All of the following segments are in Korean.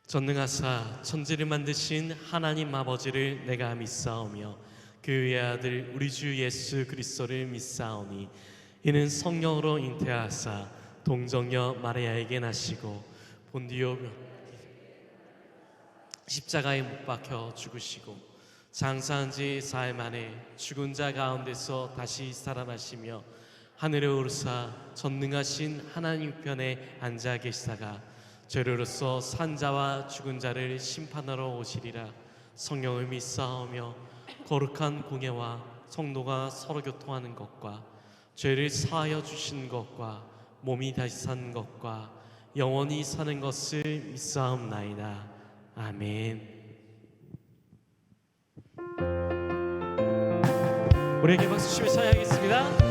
전능하사 천지를 만드신 하나님 아버지를 내가 믿사오며 그의 아들 우리 주 예수 그리스도를 믿사오니 이는 성령으로 잉태하사 동정녀 마리아에게 나시고 본디오 십자가에 못 박혀 죽으시고 장사한 지 사흘 만에 죽은 자 가운데서 다시 살아나시며 하늘에 오르사 전능하신 하나님 편에 앉아 계시다가 죄로서 산 자와 죽은 자를 심판하러 오시리라. 성령을 믿사오며 거룩한 공예와 성도가 서로 교통하는 것과 죄를 사하여 주신 것과 몸이 다시 산 것과 영원히 사는 것을 믿사옵나이다. 아멘. 우리에게 박수 치며 찬양하겠습니다.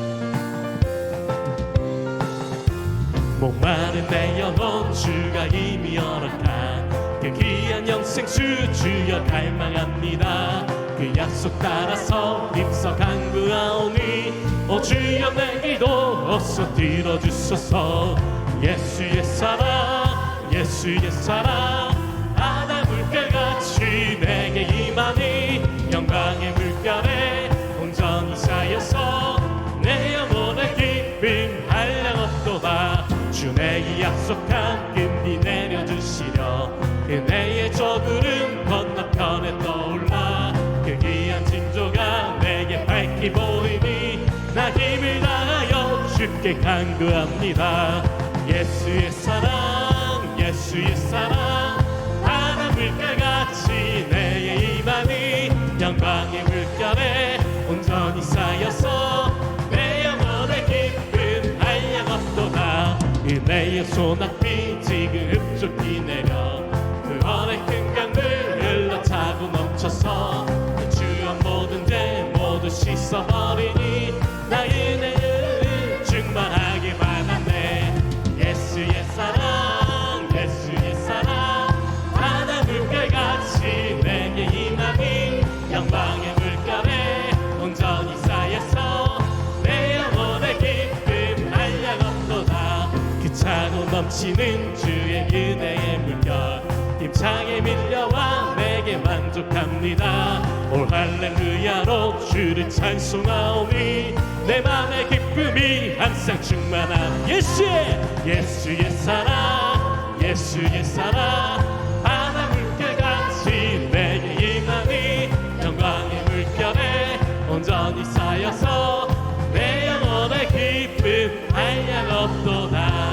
목마른 내 영혼 주가 이미 허락한 그 귀한 영생수 주여 갈망합니다. 그 약속 따라서 힘써 간구하오니 오 주여 내 기도 어서 들어주소서. 예수의 사랑 예수의 사랑 바다 물결같이 내게 임하니 영광의 물결에 온전히 쌓여서 내 영혼의 기쁨 한량없도다. 주 내게 약속한 금리 내려주시려 은혜의 저 구름 건너편에 떠올라 그 귀한 징조가 내게 밝히 보이니 나 힘을 다하여 주께 간구합니다. 예수의 사랑 예수의 사랑 바다 물결같이 내게 임하니 영광의 물결에 온전히 쌓여서 내 영혼의 기쁨 한량없도다. 은혜의 소낙비 지금 흡족히 내려 그 언의 큰 강물 흘러차고 넘쳐서 그 주한 모든 죄 모두 씻어버리니 나의 은혜를 충만하게 받았네. 예수의 사랑 예수의 사랑 바다 물결같이 내게 임하니 영광의 물결에 온전히 쌓여서 내 영혼의 기쁨 한량없도다. 그 차고 넘치는 주의 은혜의 물결 힘차게 밀려와 내게 만족합니다. 올 할렐루야로 주를 찬송하오니 내 맘의 기쁨이 항상 충만함. 예수의 사랑 예수의 사랑 바다 물결같이 내게 임하니 영광의 물결에 온전히 쌓여서 내 영혼의 기쁨 한량없도다.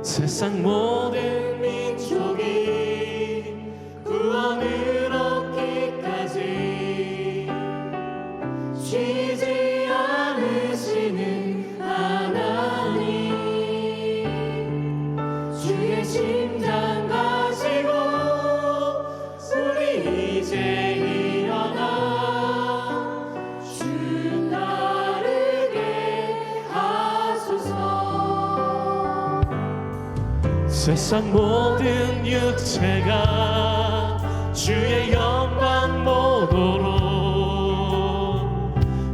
세상 모든 민족이 구원을 얻기까지 쉬지 않으시는 하나님 주의 심장 가지고 우리 이제 일어나 주 따르게 하소서. 세상 모든 육체가 주의 영광 보도록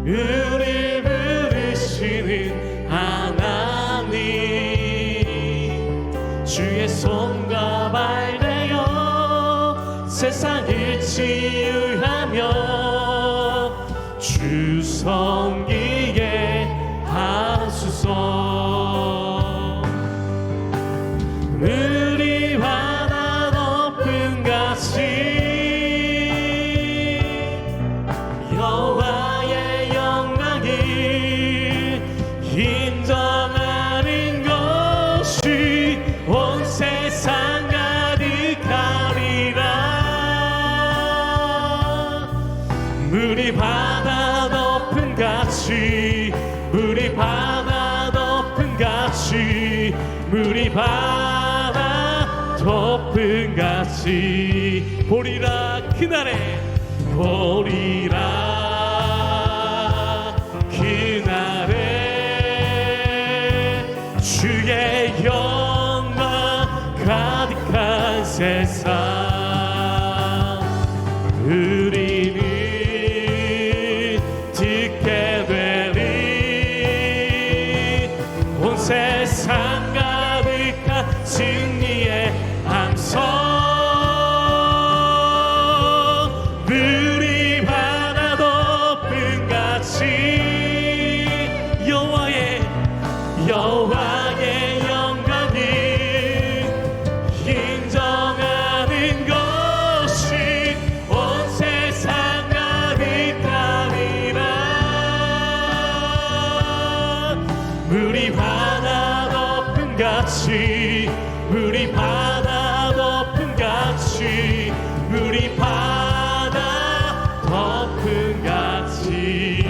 우리 부르시는 하나님 주의 손과 발 대어 세상을 치유하며 주 섬기게 하소서. 우리 바다 높은 같이 여호와의 영광이 인정하는 것이 온 세상 가득하리라. 우리 바다 높은 같이 우리 바다 높은 같이 우리 바다 높은 같이 보리라. 그날에 보리라. 그날에 주의 영광 세상 우리는 듣게 되리 온 세상 가득한 승리의 함성 우리 바다 덮은 같이 여호와의 영광을 인정하는 것이 온 세상 가득하리라 우리 바다 덮은 같이 우리 바다 덮은 같이 우리 바다 덮은 같이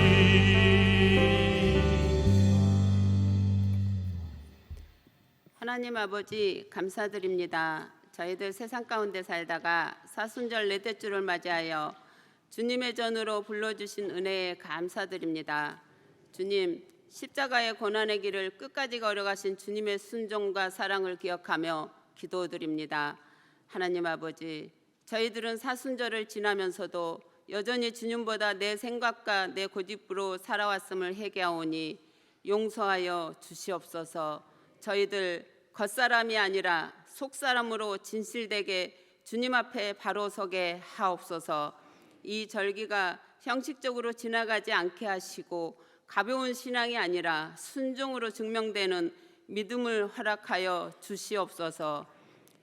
하나님 아버지 감사드립니다. 저희들 세상 가운데 살다가 사순절 넷째 주를 맞이하여 주님의 전으로 불러주신 은혜에 감사드립니다. 주님, 십자가의 고난의 길을 끝까지 걸어가신 주님의 순종과 사랑을 기억하며 기도드립니다. 하나님 아버지, 저희들은 사순절을 지나면서도 여전히 주님보다 내 생각과 내 고집으로 살아왔음을 회개하오니 용서하여 주시옵소서. 저희들 겉사람이 아니라 속사람으로 진실되게 주님 앞에 바로 서게 하옵소서. 이 절기가 형식적으로 지나가지 않게 하시고 가벼운 신앙이 아니라 순종으로 증명되는 믿음을 허락하여 주시옵소서.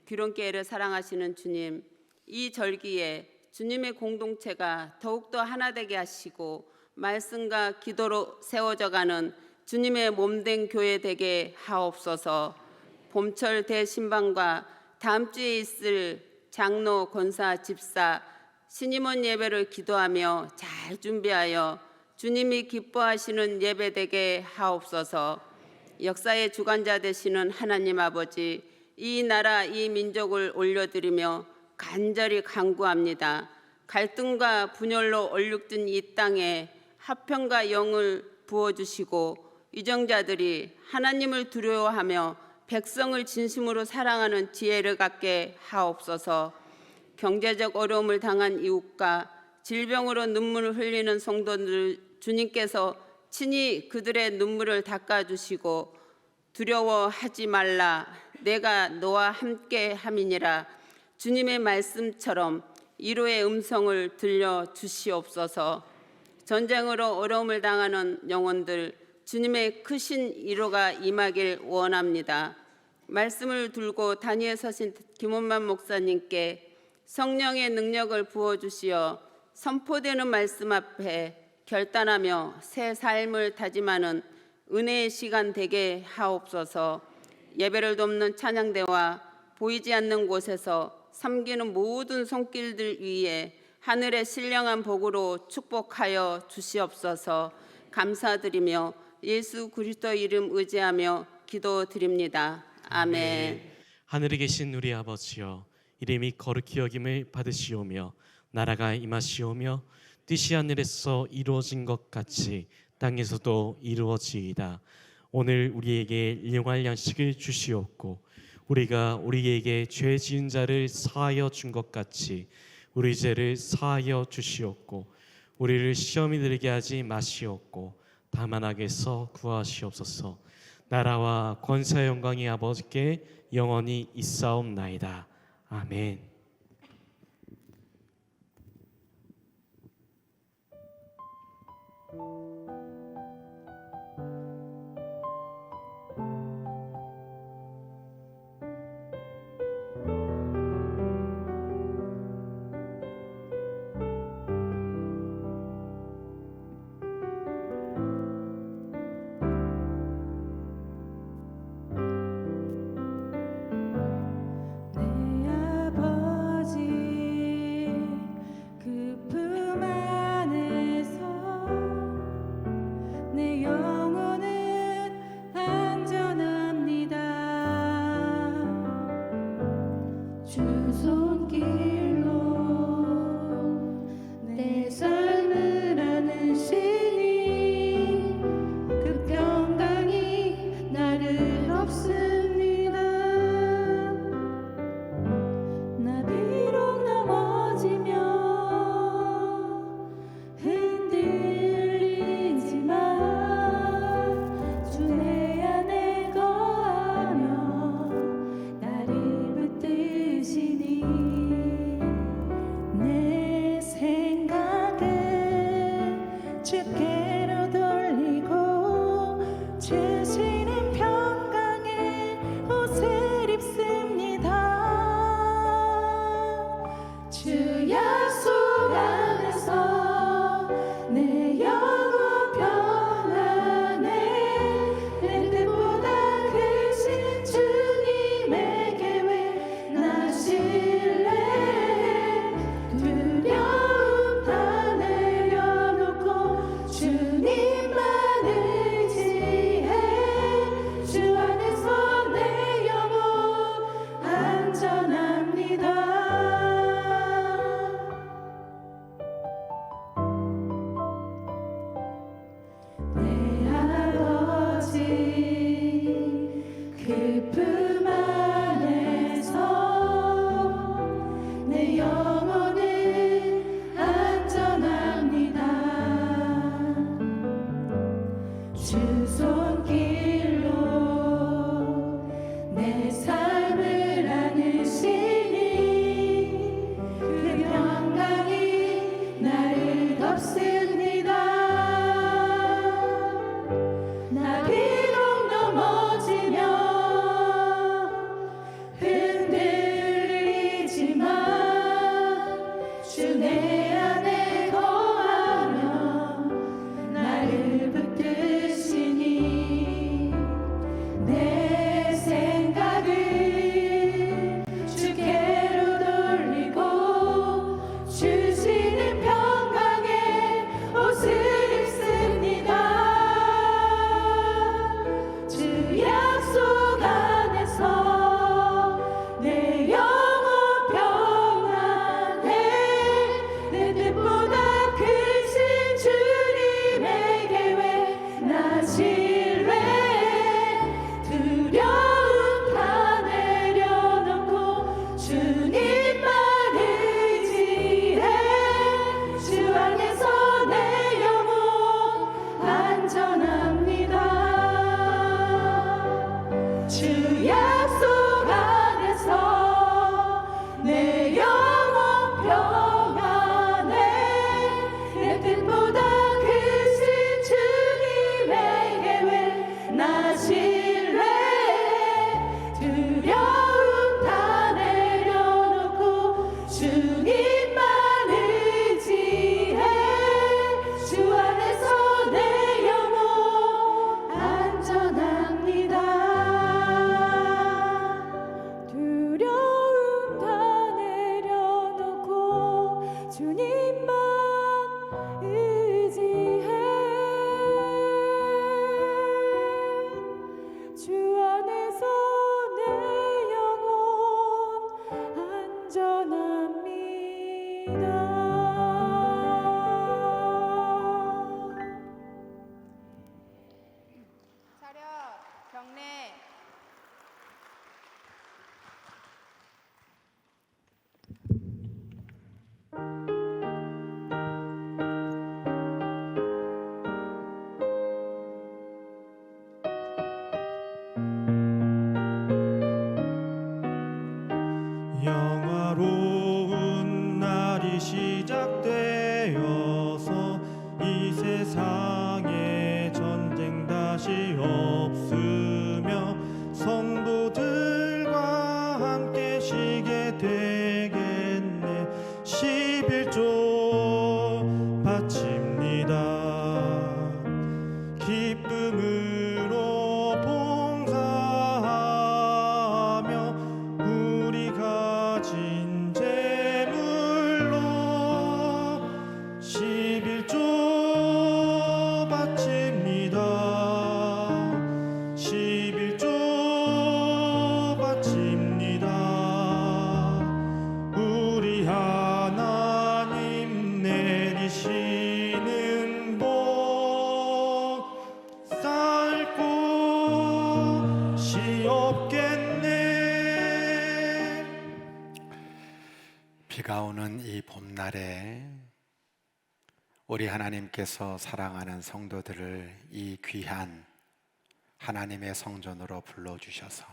귀론교회를 사랑하시는 주님, 이 절기에 주님의 공동체가 더욱더 하나 되게 하시고 말씀과 기도로 세워져가는 주님의 몸된 교회 되게 하옵소서. 봄철 대신방과 다음 주에 있을 장로, 권사, 집사, 신임원 예배를 기도하며 잘 준비하여 주님이 기뻐하시는 예배 되게 하옵소서. 역사의 주관자 되시는 하나님 아버지, 이 나라 이 민족을 올려드리며 간절히 간구합니다. 갈등과 분열로 얼룩진 이 땅에 화평과 영을 부어주시고 위정자들이 하나님을 두려워하며 백성을 진심으로 사랑하는 지혜를 갖게 하옵소서. 경제적 어려움을 당한 이웃과 질병으로 눈물을 흘리는 성도들 주님께서 친히 그들의 눈물을 닦아주시고 두려워하지 말라 내가 너와 함께 함이니라 주님의 말씀처럼 위로의 음성을 들려주시옵소서. 전쟁으로 어려움을 당하는 영혼들 주님의 크신 위로가 임하길 원합니다. 말씀을 들고 단위에 서신 김원만 목사님께 성령의 능력을 부어주시어 선포되는 말씀 앞에 결단하며 새 삶을 다짐하는 은혜의 시간 되게 하옵소서. 예배를 돕는 찬양대와 보이지 않는 곳에서 섬기는 모든 손길들 위에 하늘의 신령한 복으로 축복하여 주시옵소서. 감사드리며 예수 그리스도 이름 의지하며 기도드립니다. 아멘. 하늘에 계신 우리 아버지여, 이름이 거룩히 여김을 받으시오며 나라가 임하시오며 뜻이 하늘에서 이루어진 것 같이 땅에서도 이루어지이다. 오늘 우리에게 일용할 양식을 주시옵고 우리가 우리에게 죄 지은 자를 사하여 준 것 같이 우리 죄를 사하여 주시옵고 우리를 시험에 들게 하지 마시옵고 다만 악에서 구하시옵소서. 나라와 권세 영광이 아버지께 영원히 있사옵나이다. 아멘. 내 아버지 주 내 안에 거하며 나를 붙드시니 내 생각을 주께로 돌리고 주시는 평강의 옷을 입습니다. 주 약속 안에서 내 영혼 평안해. 내 뜻보다 크신 주님의 계획 나 신뢰해. 두려움 다 내려놓고 주님만 의지해. 주 안에서 내 영혼 안전합니다. 주 약속 안에서 내 영혼 평안해. 내 뜻보다 크신 주님의 계획 나 신뢰해. 두려움 다 내려놓고 주님만 의지해. 주 안에서 내 영혼 안전합니다. 두려움 다 내려놓고 주님만 의지해. 주 안에서 내 영혼 안전합니다. 차렷 경례. 영화로운 날이 시작되어서 이 세상에 전쟁 다시 없으며 성도들과 함께 쉬게 되겠네. 11조 바칩니다. 기쁨으로 봉사하며 우리 가진 재물로 11조 바칩니다. 11조 바칩니다. 우리 하나님 내리시는 복 쌓을 곳이 없겠네. 비가 오는 이 봄날에 우리 하나님께서 사랑하는 성도들을 이 귀한 하나님의 성전으로 불러주셔서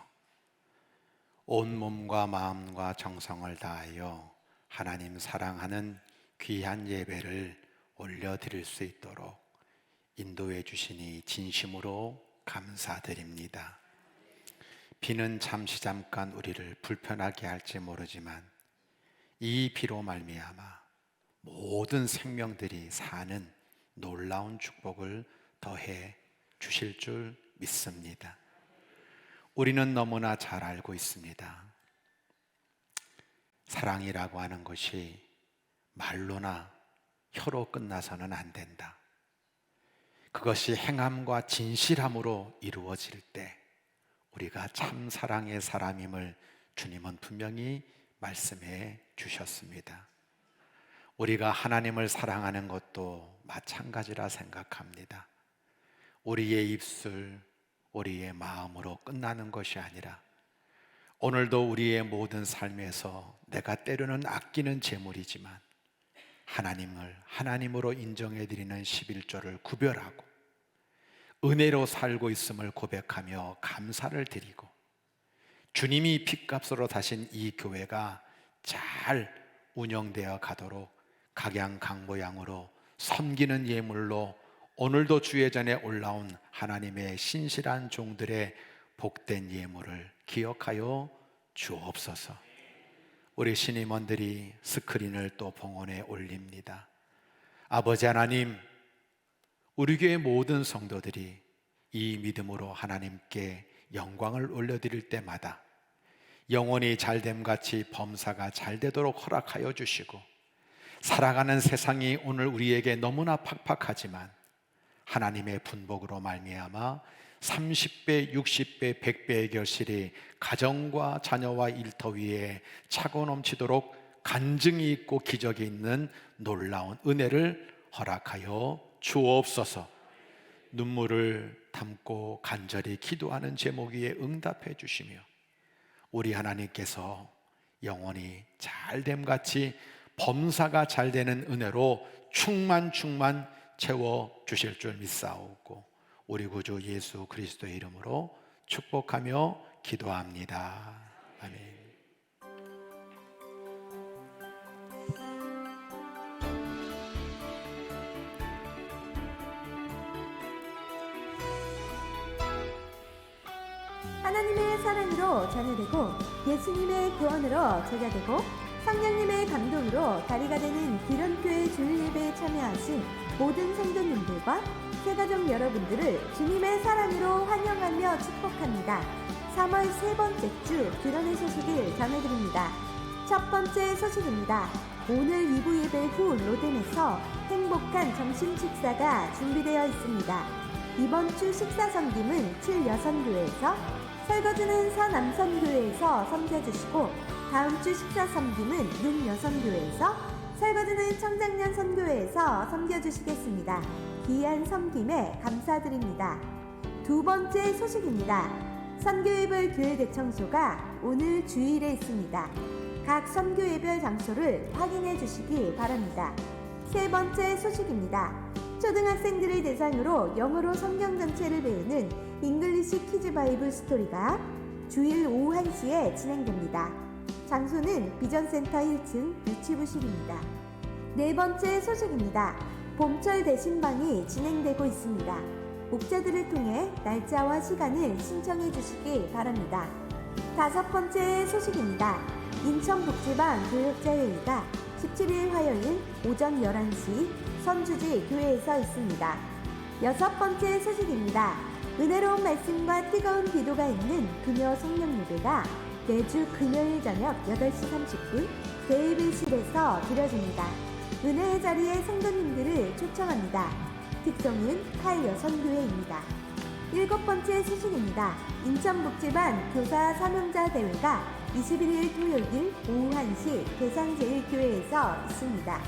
온 몸과 마음과 정성을 다하여 하나님 사랑하는 귀한 예배를 올려드릴 수 있도록 인도해 주시니 진심으로 감사드립니다. 비는 잠깐 우리를 불편하게 할지 모르지만 이 비로 말미암아 모든 생명들이 사는 놀라운 축복을 더해 주실 줄 믿습니다. 우리는 너무나 잘 알고 있습니다. 사랑이라고 하는 것이 말로나 혀로 끝나서는 안 된다. 그것이 행함과 진실함으로 이루어질 때 우리가 참 사랑의 사람임을 주님은 분명히 말씀해 주셨습니다. 우리가 하나님을 사랑하는 것도 마찬가지라 생각합니다. 우리의 입술, 우리의 마음으로 끝나는 것이 아니라 오늘도 우리의 모든 삶에서 내가 때로는 아끼는 재물이지만 하나님을 하나님으로 인정해드리는 11조를 구별하고 은혜로 살고 있음을 고백하며 감사를 드리고 주님이 핏값으로 다신 이 교회가 잘 운영되어 가도록 각양각모양으로 섬기는 예물로 오늘도 주의 전에 올라온 하나님의 신실한 종들의 복된 예물을 기억하여 주옵소서. 우리 신임원들이 스크린을 또 봉헌해 올립니다. 아버지 하나님, 우리 교회 모든 성도들이 이 믿음으로 하나님께 영광을 올려드릴 때마다 영혼이 잘됨같이 범사가 잘되도록 허락하여 주시고, 살아가는 세상이 오늘 우리에게 너무나 팍팍하지만 하나님의 분복으로 말미암아 30배, 60배, 100배의 결실이 가정과 자녀와 일터 위에 차고 넘치도록 간증이 있고 기적이 있는 놀라운 은혜를 허락하여 주옵소서. 눈물을 담고 간절히 기도하는 제목 위에 응답해 주시며, 우리 하나님께서 영원히 잘됨같이 범사가 잘되는 은혜로 충만 채워 주실 줄 믿사오고, 우리 구주 예수 그리스도의 이름으로 축복하며 기도합니다. 아멘. 하나님의 사랑으로 자녀되고 예수님의 구원으로 제자되고 성령님의 감동으로 다리가 되는 기련교회 주일 예배에 참여하신 모든 성도님들과 새가족 여러분들을 주님의 사랑으로 환영하며 축복합니다. 3월 세 번째 주 기련의 소식을 전해드립니다. 첫 번째 소식입니다. 오늘 2부 예배 후 로뎀에서 행복한 점심 식사가 준비되어 있습니다. 이번 주 식사 섬김은 7여선교회에서, 설거지는 서남선교회에서 섬겨주시고, 다음 주 식사 섬김은 6여선교회에서, 설거지는 청장년 선교회에서 섬겨주시겠습니다. 귀한 섬김에 감사드립니다. 두 번째 소식입니다. 선교예별 교회 대청소가 오늘 주일에 있습니다. 각 선교예별 장소를 확인해 주시기 바랍니다. 세 번째 소식입니다. 초등학생들을 대상으로 영어로 성경 전체를 배우는 잉글리시 퀴즈 바이블 스토리가 주일 오후 1시에 진행됩니다. 장소는 비전센터 1층 유치부실입니다. 네 번째 소식입니다. 봄철 대신방이 진행되고 있습니다. 목자들을 통해 날짜와 시간을 신청해 주시기 바랍니다. 다섯 번째 소식입니다. 인천복지반 교역자회의가 17일 화요일 오전 11시 선주지 교회에서 있습니다. 여섯 번째 소식입니다. 은혜로운 말씀과 뜨거운 기도가 있는 금요 성령 예배가 매주 금요일 저녁 8시 30분 대예배실에서 드려집니다. 은혜의 자리에 성도님들을 초청합니다. 특성은 칼여선교회입니다. 일곱 번째 소식입니다. 인천복지반 교사 사명자 대회가 21일 토요일 오후 1시 대상제일교회에서 있습니다.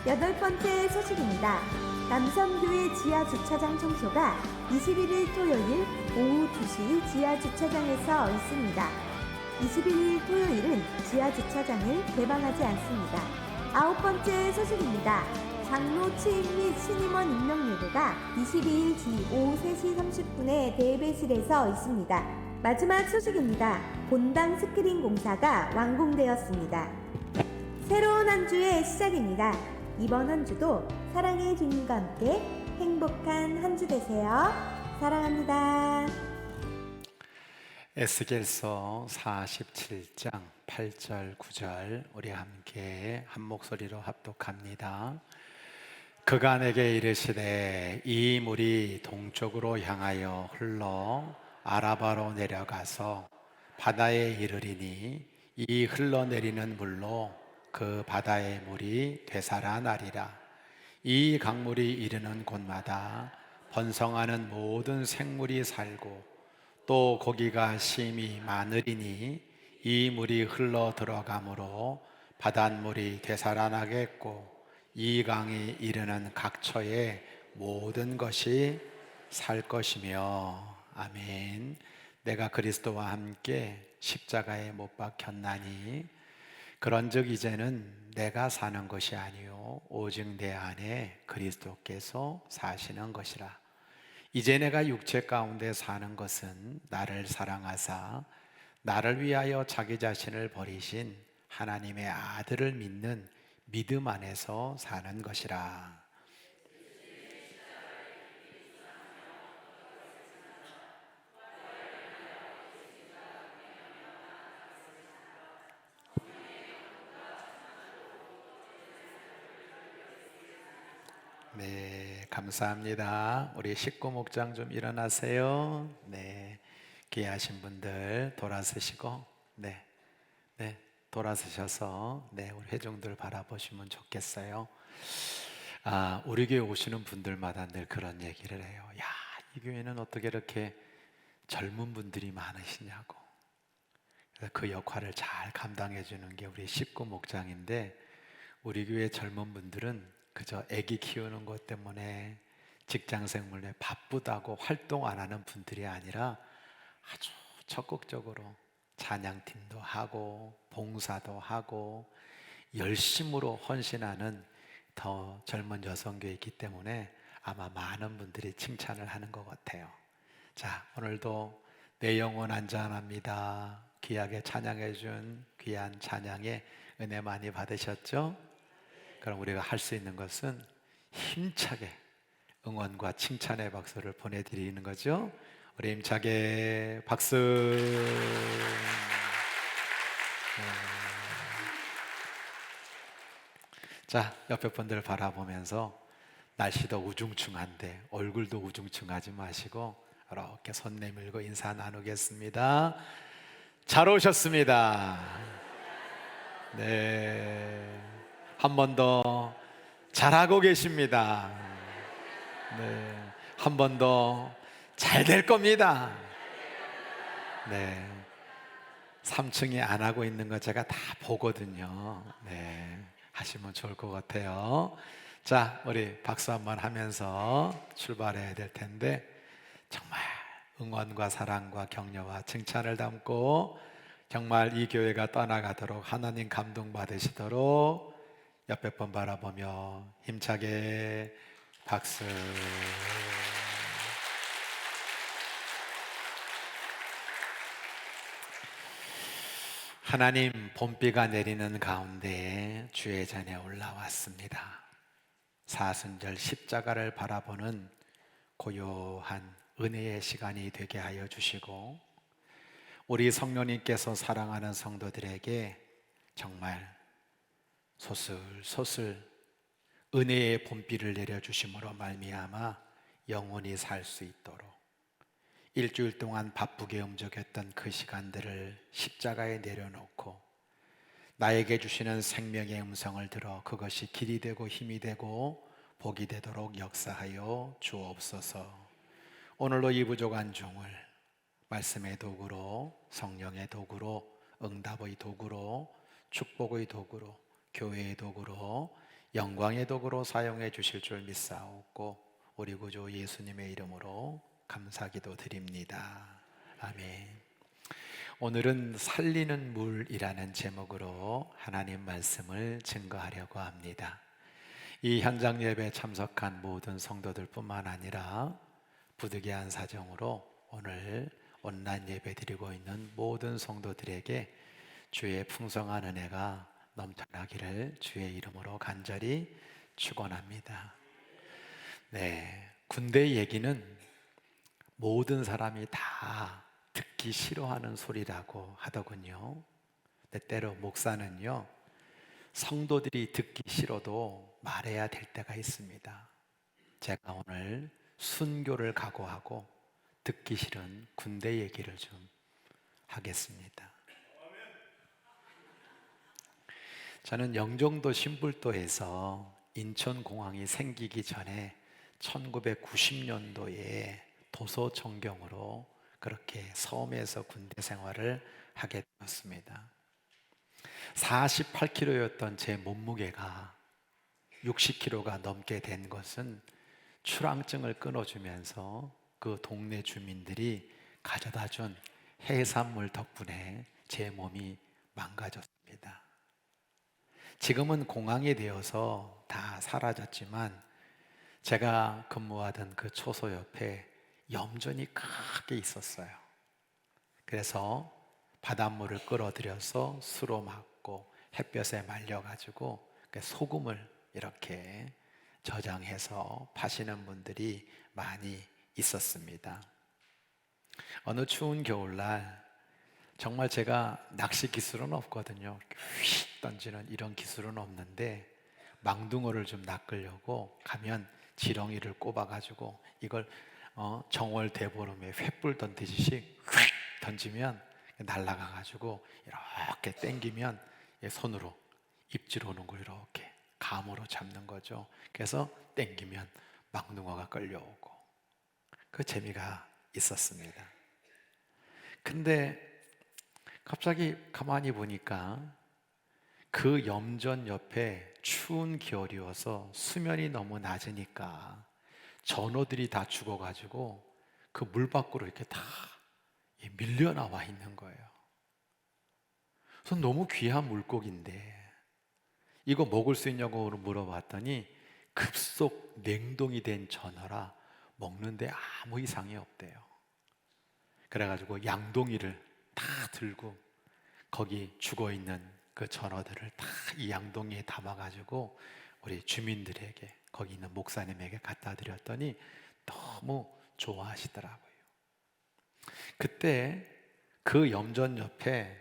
여덟 번째 소식입니다. 남선교회 지하주차장 청소가 21일 토요일 오후 2시 지하주차장에서 있습니다. 21일 토요일은 지하주차장을 개방하지 않습니다. 아홉 번째 소식입니다. 장로 취임 및 신임원 임명 예배가 22일 주 오후 3시 30분에 대예배실에서 있습니다. 마지막 소식입니다. 본당 스크린 공사가 완공되었습니다. 새로운 한 주의 시작입니다. 이번 한 주도 사랑의 주님과 함께 행복한 한 주 되세요. 사랑합니다. 에스겔서 47장 8절 9절 우리 함께 한 목소리로 합독합니다. 그가 내게 이르시되 이 물이 동쪽으로 향하여 흘러 아라바로 내려가서 바다에 이르리니 이 흘러내리는 물로 그 바다의 물이 되살아나리라. 이 강물이 이르는 곳마다 번성하는 모든 생물이 살고 또 고기가 심히 많으리니 이 물이 흘러 들어가므로 바닷물이 되살아나겠고 이 강이 이르는 각처에 모든 것이 살 것이며. 아멘. 내가 그리스도와 함께 십자가에 못 박혔나니 그런즉 이제는 내가 사는 것이 아니요 오직 내 안에 그리스도께서 사시는 것이라. 이제 내가 육체 가운데 사는 것은 나를 사랑하사 나를 위하여 자기 자신을 버리신 하나님의 아들을 믿는 믿음 안에서 사는 것이라. 네, 감사합니다. 우리 식구 목장 좀 일어나세요. 네, 귀하신 분들 돌아서시고, 네, 네, 돌아서셔서 네, 우리 회중들 바라보시면 좋겠어요. 우리 교회 오시는 분들마다 늘 그런 얘기를 해요. 야, 이 교회는 어떻게 이렇게 젊은 분들이 많으시냐고. 그래서 그 역할을 잘 감당해 주는 게 우리 식구 목장인데, 우리 교회 젊은 분들은 그저 아기 키우는 것 때문에 직장 생활에 바쁘다고 활동 안 하는 분들이 아니라 아주 적극적으로 찬양팀도 하고 봉사도 하고 열심으로 헌신하는 더 젊은 여성교회이기 때문에 아마 많은 분들이 칭찬을 하는 것 같아요. 자, 오늘도 내 영혼 안전합니다. 귀하게 찬양해 준 귀한 찬양에 은혜 많이 받으셨죠? 그럼 우리가 할 수 있는 것은 힘차게 응원과 칭찬의 박수를 보내드리는 거죠. 우리 힘차게 박수. 자, 옆에 분들 바라보면서 날씨도 우중충한데 얼굴도 우중충하지 마시고 이렇게 손 내밀고 인사 나누겠습니다. 잘 오셨습니다. 네, 한 번 더 잘하고 계십니다. 네, 한 번 더 잘 될 겁니다. 네, 3층에 안 하고 있는 거 제가 다 보거든요. 네, 하시면 좋을 것 같아요. 자, 우리 박수 한번 하면서 출발해야 될 텐데, 정말 응원과 사랑과 격려와 칭찬을 담고 정말 이 교회가 떠나가도록 하나님 감동 받으시도록 옆에 분 바라보며 힘차게 박수. 하나님, 봄비가 내리는 가운데 주의 전에 올라왔습니다. 사순절 십자가를 바라보는 고요한 은혜의 시간이 되게 하여 주시고, 우리 성령님께서 사랑하는 성도들에게 정말 소슬소슬 은혜의 봄비를 내려주심으로 말미암아 영원히 살 수 있도록 일주일 동안 바쁘게 움직였던 그 시간들을 십자가에 내려놓고 나에게 주시는 생명의 음성을 들어 그것이 길이 되고 힘이 되고 복이 되도록 역사하여 주옵소서. 오늘로 이 부족한 종을 말씀의 도구로, 성령의 도구로, 응답의 도구로, 축복의 도구로, 교회의 도구로, 영광의 도구로 사용해 주실 줄 믿사옵고 우리 구주 예수님의 이름으로 감사기도 드립니다. 아멘. 오늘은 살리는 물이라는 제목으로 하나님 말씀을 증거하려고 합니다. 이 현장 예배에 참석한 모든 성도들 뿐만 아니라 부득이한 사정으로 오늘 온라인 예배 드리고 있는 모든 성도들에게 주의 풍성한 은혜가 넘쳐나기를 주의 이름으로 간절히 축원합니다. 네, 군대 얘기는 모든 사람이 다 듣기 싫어하는 소리라고 하더군요. 근데 때로 목사는요, 성도들이 듣기 싫어도 말해야 될 때가 있습니다. 제가 오늘 순교를 각오하고 듣기 싫은 군대 얘기를 좀 하겠습니다. 저는 영종도 신불도에서 인천공항이 생기기 전에 1990년도에 도서청경으로 그렇게 섬에서 군대 생활을 하게 되었습니다. 48kg였던 제 몸무게가 60kg가 넘게 된 것은 출항증을 끊어주면서 그 동네 주민들이 가져다 준 해산물 덕분에 제 몸이 망가졌습니다. 지금은 공항이 되어서 다 사라졌지만 제가 근무하던 그 초소 옆에 염전이 크게 있었어요. 그래서 바닷물을 끌어들여서 수로 맞고 햇볕에 말려가지고 소금을 이렇게 저장해서 파시는 분들이 많이 있었습니다. 어느 추운 겨울날 정말 제가 낚시 기술은 없거든요. 휙 던지는 이런 기술은 없는데 망둥어를 좀 낚으려고 가면 지렁이를 꼽아가지고 이걸 정월대보름에 횃불 던지듯이 휙 던지면 날아가가지고 이렇게 당기면 손으로 입질 오는 걸 이렇게 감으로 잡는 거죠. 그래서 당기면 막둥어가 끌려오고 그 재미가 있었습니다. 근데 갑자기 가만히 보니까 그 염전 옆에 추운 겨울이어서 수면이 너무 낮으니까 전어들이 다 죽어가지고 그 물 밖으로 이렇게 다 밀려 나와 있는 거예요. 그래서 너무 귀한 물고기인데 이거 먹을 수 있냐고 물어봤더니 급속 냉동이 된 전어라 먹는데 아무 이상이 없대요. 그래가지고 양동이를 다 들고 거기 죽어있는 그 전어들을 다 이 양동이에 담아가지고 우리 주민들에게 거기 있는 목사님에게 갖다 드렸더니 너무 좋아하시더라고요. 그때 그 염전 옆에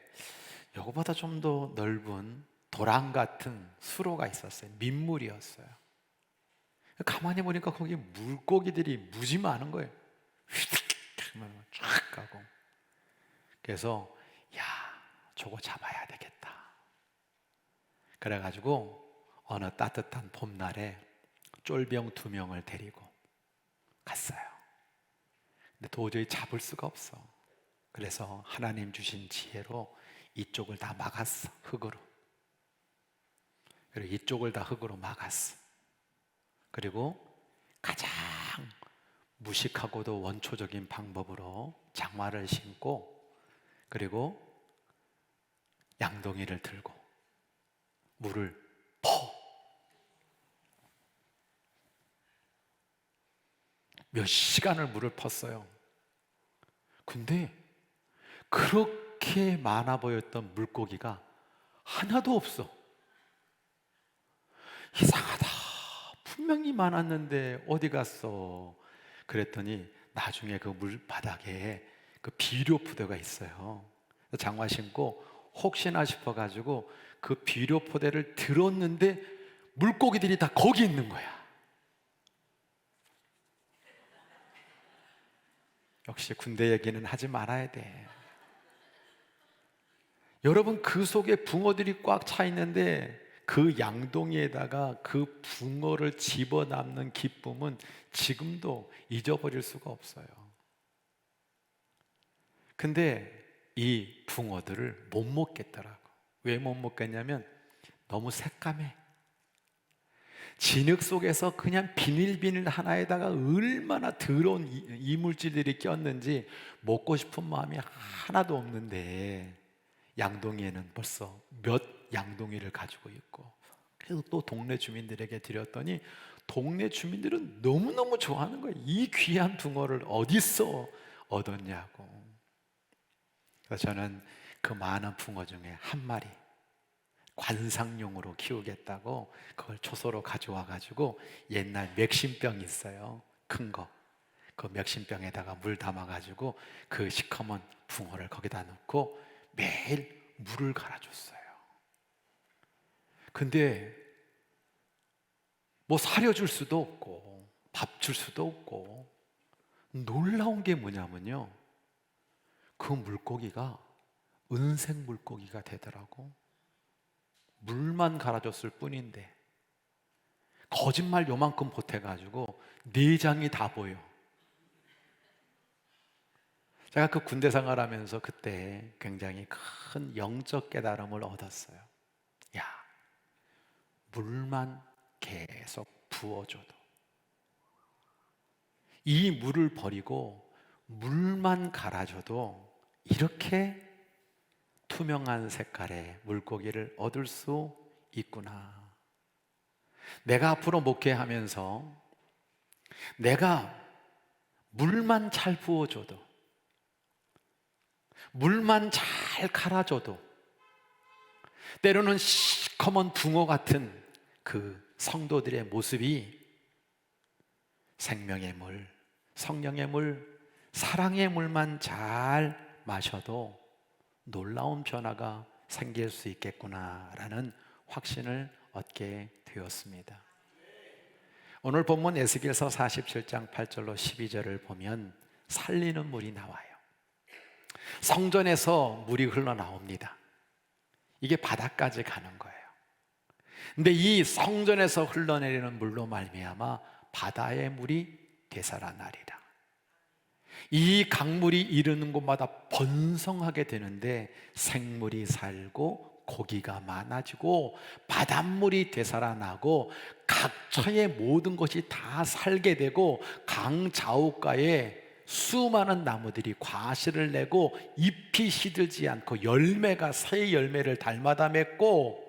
이거보다 좀 더 넓은 도랑 같은 수로가 있었어요. 민물이었어요. 가만히 보니까 거기 물고기들이 무지 많은 거예요. 쫙 가고. 그래서 야, 저거 잡아야 되겠다. 그래가지고 어느 따뜻한 봄날에 쫄병 2명을 데리고 갔어요. 근데 도저히 잡을 수가 없어. 그래서 하나님 주신 지혜로 이쪽을 다 막았어. 흙으로. 그리고 이쪽을 다 흙으로 막았어. 그리고 가장 무식하고도 원초적인 방법으로 장화를 신고 그리고 양동이를 들고 물을 몇 시간을 물을 펐어요. 근데 그렇게 많아 보였던 물고기가 하나도 없어. 이상하다. 분명히 많았는데 어디 갔어? 그랬더니 나중에 그 물바닥에 그 비료 포대가 있어요. 장화 신고 혹시나 싶어가지고 그 비료 포대를 들었는데 물고기들이 다 거기 있는 거야. 역시 군대 얘기는 하지 말아야 돼. 여러분 그 속에 붕어들이 꽉 차 있는데 그 양동이에다가 그 붕어를 집어넣는 기쁨은 지금도 잊어버릴 수가 없어요. 근데 이 붕어들을 못 먹겠더라고. 왜 못 먹겠냐면 너무 새까매. 진흙 속에서 그냥 비닐비닐 하나에다가 얼마나 더러운 이물질들이 꼈는지 먹고 싶은 마음이 하나도 없는데 양동이에는 벌써 몇 양동이를 가지고 있고 그래서 또 동네 주민들에게 드렸더니 동네 주민들은 너무너무 좋아하는 거예요. 이 귀한 붕어를 어디서 얻었냐고. 그래서 저는 그 많은 붕어 중에 한 마리 관상용으로 키우겠다고 그걸 초소로 가져와 가지고 옛날 맥심병이 있어요. 큰 거. 그 맥심병에다가 물 담아 가지고 그 시커먼 붕어를 거기다 넣고 매일 물을 갈아줬어요. 근데 뭐 사려줄 수도 없고 밥 줄 수도 없고 놀라운 게 뭐냐면요, 그 물고기가 은색 물고기가 되더라고. 물만 갈아줬을 뿐인데 거짓말 요만큼 보태가지고 내장이 다 보여. 제가 그 군대 생활하면서 그때 굉장히 큰 영적 깨달음을 얻었어요. 야, 물만 계속 부어줘도 이 물을 버리고 물만 갈아줘도 이렇게 투명한 색깔의 물고기를 얻을 수 있구나. 내가 앞으로 목회하면서 내가 물만 잘 부어줘도 물만 잘 갈아줘도 때로는 시커먼 붕어 같은 그 성도들의 모습이 생명의 물, 성령의 물, 사랑의 물만 잘 마셔도 놀라운 변화가 생길 수 있겠구나라는 확신을 얻게 되었습니다. 오늘 본문 에스겔서 47장 8절로 12절을 보면 살리는 물이 나와요. 성전에서 물이 흘러나옵니다. 이게 바다까지 가는 거예요. 근데 이 성전에서 흘러내리는 물로 말미암아 바다의 물이 되살아나리라. 이 강물이 이르는 곳마다 번성하게 되는데 생물이 살고 고기가 많아지고 바닷물이 되살아나고 각처의 모든 것이 다 살게 되고 강 좌우가에 수많은 나무들이 과실을 내고 잎이 시들지 않고 열매가 새 열매를 달마다 맺고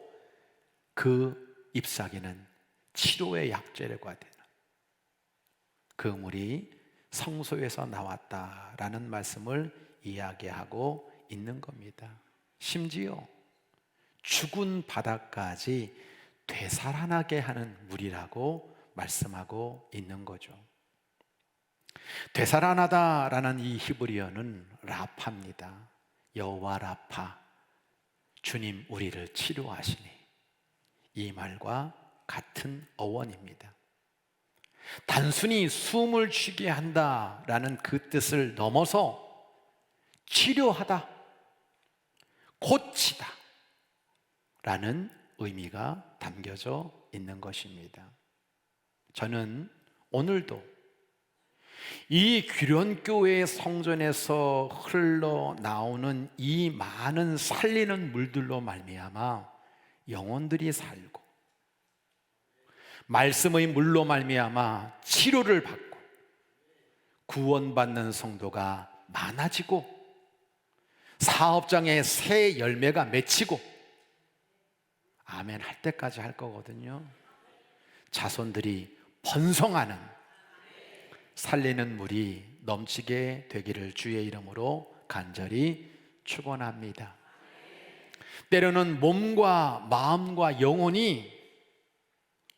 그 잎사귀는 치료의 약재료가 되는 그 물이 성소에서 나왔다라는 말씀을 이야기하고 있는 겁니다. 심지어 죽은 바다까지 되살아나게 하는 물이라고 말씀하고 있는 거죠. 되살아나다라는 이 히브리어는 라파입니다. 여호와 라파, 주님 우리를 치료하시니, 이 말과 같은 어원입니다. 단순히 숨을 쉬게 한다라는 그 뜻을 넘어서 치료하다, 고치다 라는 의미가 담겨져 있는 것입니다. 저는 오늘도 이 규련교회 성전에서 흘러나오는 이 많은 살리는 물들로 말미암아 영혼들이 살고 말씀의 물로 말미암아 치료를 받고 구원받는 성도가 많아지고 사업장에 새 열매가 맺히고 아멘 할 때까지 할 거거든요. 자손들이 번성하는 살리는 물이 넘치게 되기를 주의 이름으로 간절히 축원합니다. 때로는 몸과 마음과 영혼이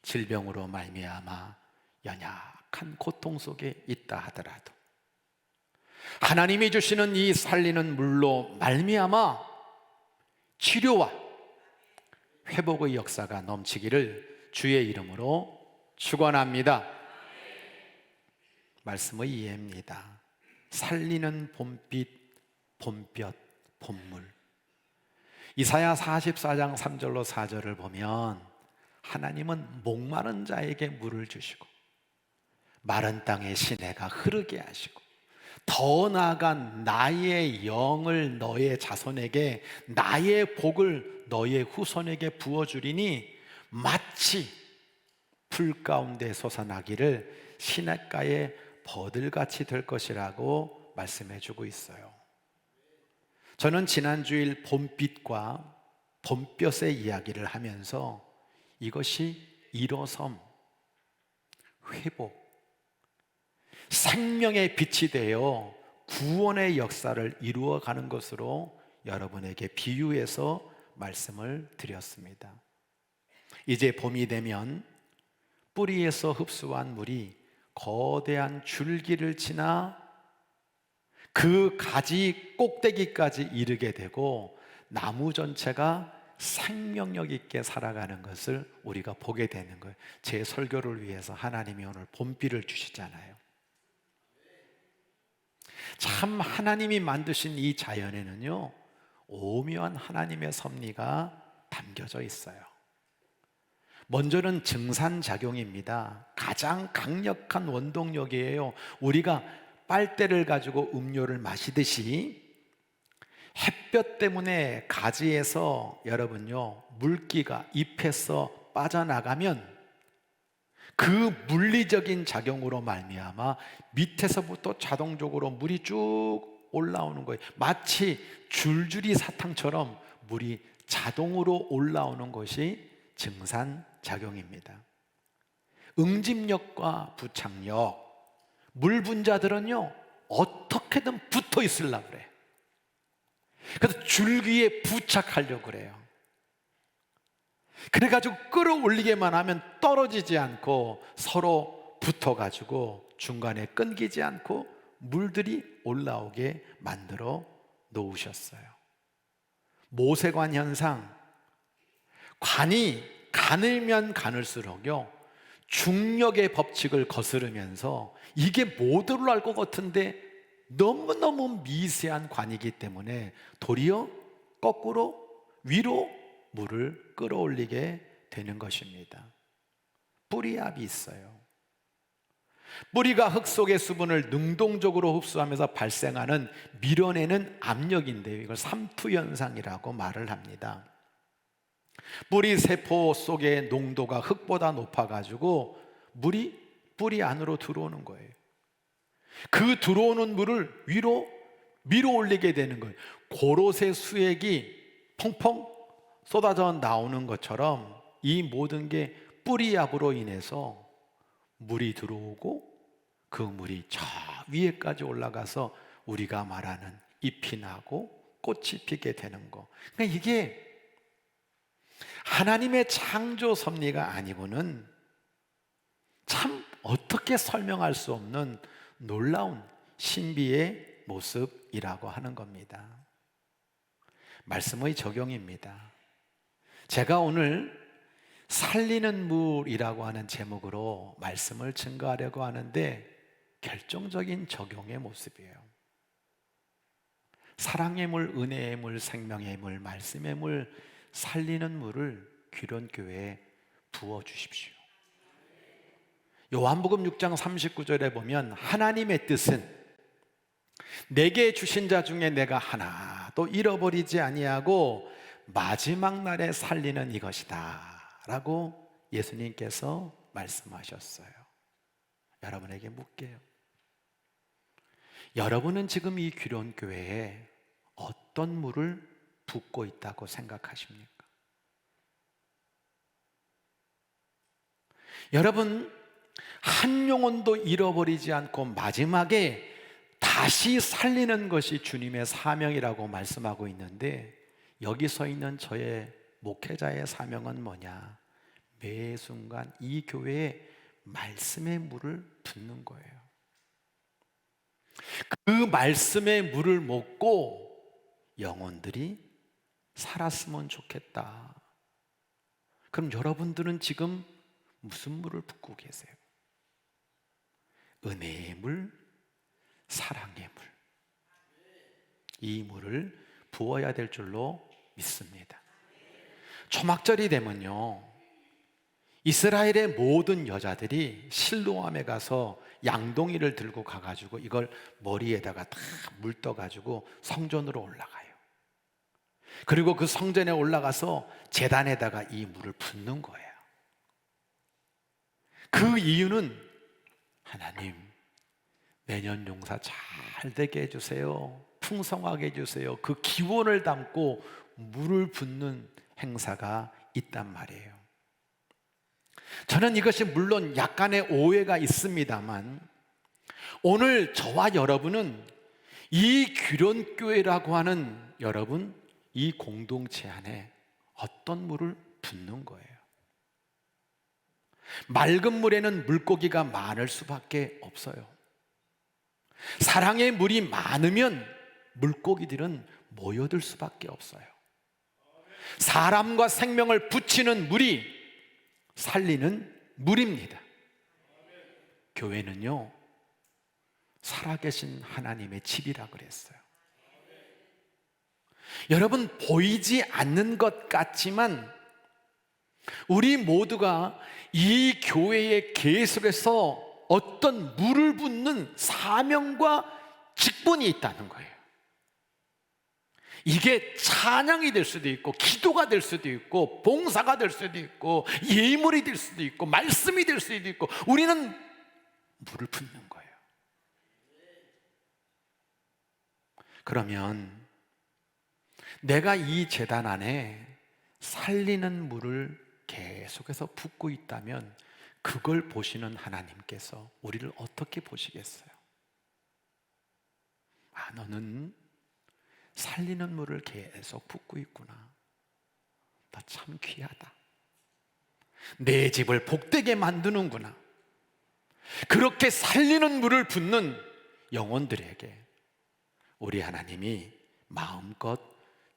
질병으로 말미암아 연약한 고통 속에 있다 하더라도 하나님이 주시는 이 살리는 물로 말미암아 치료와 회복의 역사가 넘치기를 주의 이름으로 축원합니다. 말씀의 이해입니다. 살리는 봄빛, 봄볕, 봄물. 이사야 44장 3절로 4절을 보면 하나님은 목마른 자에게 물을 주시고 마른 땅에 시내가 흐르게 하시고 더 나아가 나의 영을 너의 자손에게, 나의 복을 너의 후손에게 부어주리니 마치 풀 가운데 솟아나기를 시냇가에 버들같이 될 것이라고 말씀해 주고 있어요. 저는 지난주일 봄빛과 봄볕의 이야기를 하면서 이것이 일어섬, 회복, 생명의 빛이 되어 구원의 역사를 이루어가는 것으로 여러분에게 비유해서 말씀을 드렸습니다. 이제 봄이 되면 뿌리에서 흡수한 물이 거대한 줄기를 지나 그 가지 꼭대기까지 이르게 되고 나무 전체가 생명력 있게 살아가는 것을 우리가 보게 되는 거예요. 제 설교를 위해서 하나님이 오늘 봄비를 주시잖아요. 참 하나님이 만드신 이 자연에는요 오묘한 하나님의 섭리가 담겨져 있어요. 먼저는 증산작용입니다. 가장 강력한 원동력이에요. 우리가 빨대를 가지고 음료를 마시듯이 햇볕 때문에 가지에서 여러분요 물기가 잎에서 빠져나가면 그 물리적인 작용으로 말미암아 밑에서부터 자동적으로 물이 쭉 올라오는 거예요. 마치 줄줄이 사탕처럼 물이 자동으로 올라오는 것이 증산작용입니다. 응집력과 부착력, 물 분자들은요 어떻게든 붙어 있으려고 그래요. 그래서 줄기에 부착하려고 그래요. 그래가지고 끌어올리게만 하면 떨어지지 않고 서로 붙어가지고 중간에 끊기지 않고 물들이 올라오게 만들어 놓으셨어요. 모세관 현상, 관이 가늘면 가늘수록요 중력의 법칙을 거스르면서 이게 못 올라갈 것 같은데 너무너무 미세한 관이기 때문에 도리어 거꾸로 위로 물을 끌어올리게 되는 것입니다. 뿌리압이 있어요. 뿌리가 흙 속의 수분을 능동적으로 흡수하면서 발생하는 밀어내는 압력인데요, 이걸 삼투현상이라고 말을 합니다. 뿌리 세포 속의 농도가 흙보다 높아가지고 물이 뿌리 안으로 들어오는 거예요. 그 들어오는 물을 위로 밀어 올리게 되는 거예요. 고로쇠 수액이 펑펑 쏟아져 나오는 것처럼 이 모든 게 뿌리압으로 인해서 물이 들어오고 그 물이 저 위에까지 올라가서 우리가 말하는 잎이 나고 꽃이 피게 되는 거. 그러니까 이게 하나님의 창조 섭리가 아니고는 참 어떻게 설명할 수 없는 놀라운 신비의 모습이라고 하는 겁니다. 말씀의 적용입니다. 제가 오늘 살리는 물이라고 하는 제목으로 말씀을 증거하려고 하는데 결정적인 적용의 모습이에요. 사랑의 물, 은혜의 물, 생명의 물, 말씀의 물, 살리는 물을 귀론교회에 부어주십시오. 요한복음 6장 39절에 보면 하나님의 뜻은 내게 주신 자 중에 내가 하나도 잃어버리지 아니하고 마지막 날에 살리는 이것이다 라고 예수님께서 말씀하셨어요. 여러분에게 묻게요. 여러분은 지금 이 귀론교회에 어떤 물을 붓고 있다고 생각하십니까? 여러분, 한 영혼도 잃어버리지 않고 마지막에 다시 살리는 것이 주님의 사명이라고 말씀하고 있는데, 여기 서 있는 저의 목회자의 사명은 뭐냐? 매 순간 이 교회에 말씀의 물을 붓는 거예요. 그 말씀의 물을 먹고 영혼들이 살았으면 좋겠다. 그럼 여러분들은 지금 무슨 물을 붓고 계세요? 은혜의 물, 사랑의 물, 이 물을 부어야 될 줄로 믿습니다. 초막절이 되면요, 이스라엘의 모든 여자들이 실로암에 가서 양동이를 들고 가가지고 이걸 머리에다가 다 물 떠가지고 성전으로 올라가요. 그리고 그 성전에 올라가서 제단에다가 이 물을 붓는 거예요. 그 이유는 하나님, 내년 용사 잘 되게 해주세요. 풍성하게 해주세요. 그 기원을 담고 물을 붓는 행사가 있단 말이에요. 저는 이것이 물론 약간의 오해가 있습니다만, 오늘 저와 여러분은 이 귀론교회라고 하는 여러분, 이 공동체 안에 어떤 물을 붓는 거예요. 맑은 물에는 물고기가 많을 수밖에 없어요. 사랑의 물이 많으면 물고기들은 모여들 수밖에 없어요. 사람과 생명을 붙이는 물이 살리는 물입니다. 교회는요, 살아계신 하나님의 집이라 그랬어요. 여러분, 보이지 않는 것 같지만 우리 모두가 이 교회에 계속해서 어떤 물을 붓는 사명과 직분이 있다는 거예요. 이게 찬양이 될 수도 있고, 기도가 될 수도 있고, 봉사가 될 수도 있고, 예물이 될 수도 있고, 말씀이 될 수도 있고, 우리는 물을 붓는 거예요. 그러면 내가 이 제단 안에 살리는 물을 계속해서 붓고 있다면 그걸 보시는 하나님께서 우리를 어떻게 보시겠어요? 아, 너는 살리는 물을 계속 붓고 있구나. 너 참 귀하다. 내 집을 복되게 만드는구나. 그렇게 살리는 물을 붓는 영혼들에게 우리 하나님이 마음껏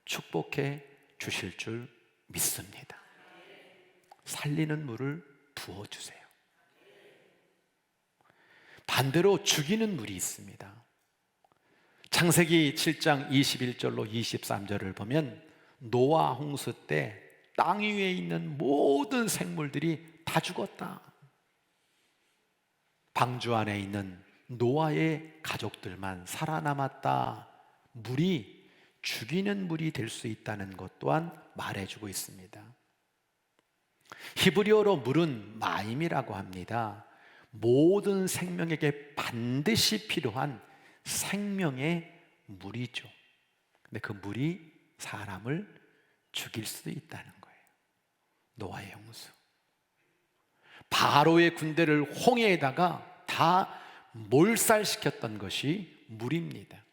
축복해 주실 줄 믿습니다. 살리는 물을 부어주세요. 반대로 죽이는 물이 있습니다. 창세기 7장 21절로 23절을 보면 노아 홍수 때 땅 위에 있는 모든 생물들이 다 죽었다. 방주 안에 있는 노아의 가족들만 살아남았다. 물이 죽이는 물이 될 수 있다는 것 또한 말해주고 있습니다. 히브리어로 물은 마임이라고 합니다. 모든 생명에게 반드시 필요한 생명의 물이죠. 근데 그 물이 사람을 죽일 수도 있다는 거예요. 노아의 홍수. 바로의 군대를 홍해에다가 다 몰살시켰던 것이 물입니다.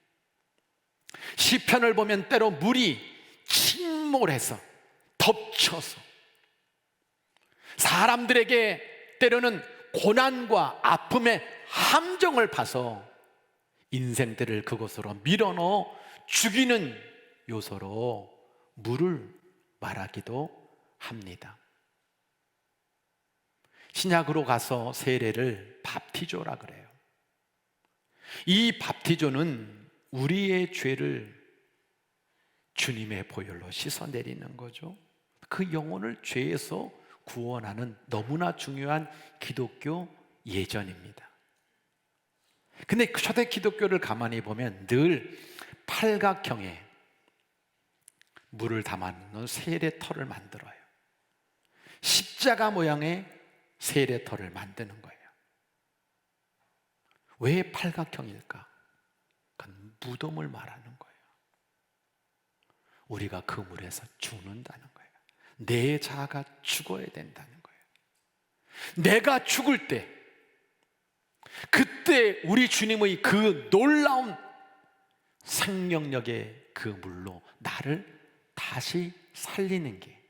시편을 보면 때로 물이 침몰해서 덮쳐서 사람들에게 때로는 고난과 아픔의 함정을 파서 인생들을 그곳으로 밀어넣어 죽이는 요소로 물을 말하기도 합니다. 신약으로 가서 세례를 밥티조라 그래요. 이 밥티조는 우리의 죄를 주님의 보혈로 씻어내리는 거죠. 그 영혼을 죄에서 구원하는 너무나 중요한 기독교 예전입니다. 근데 초대 기독교를 가만히 보면 늘 팔각형의 물을 담아놓는 세례터를 만들어요. 십자가 모양의 세례터를 만드는 거예요. 왜 팔각형일까? 그건 무덤을 말하는 거예요. 우리가 그 물에서 죽는다는 거예요. 내 자아가 죽어야 된다는 거예요. 내가 죽을 때, 그때 우리 주님의 그 놀라운 생명력의 그 물로 나를 다시 살리는 게,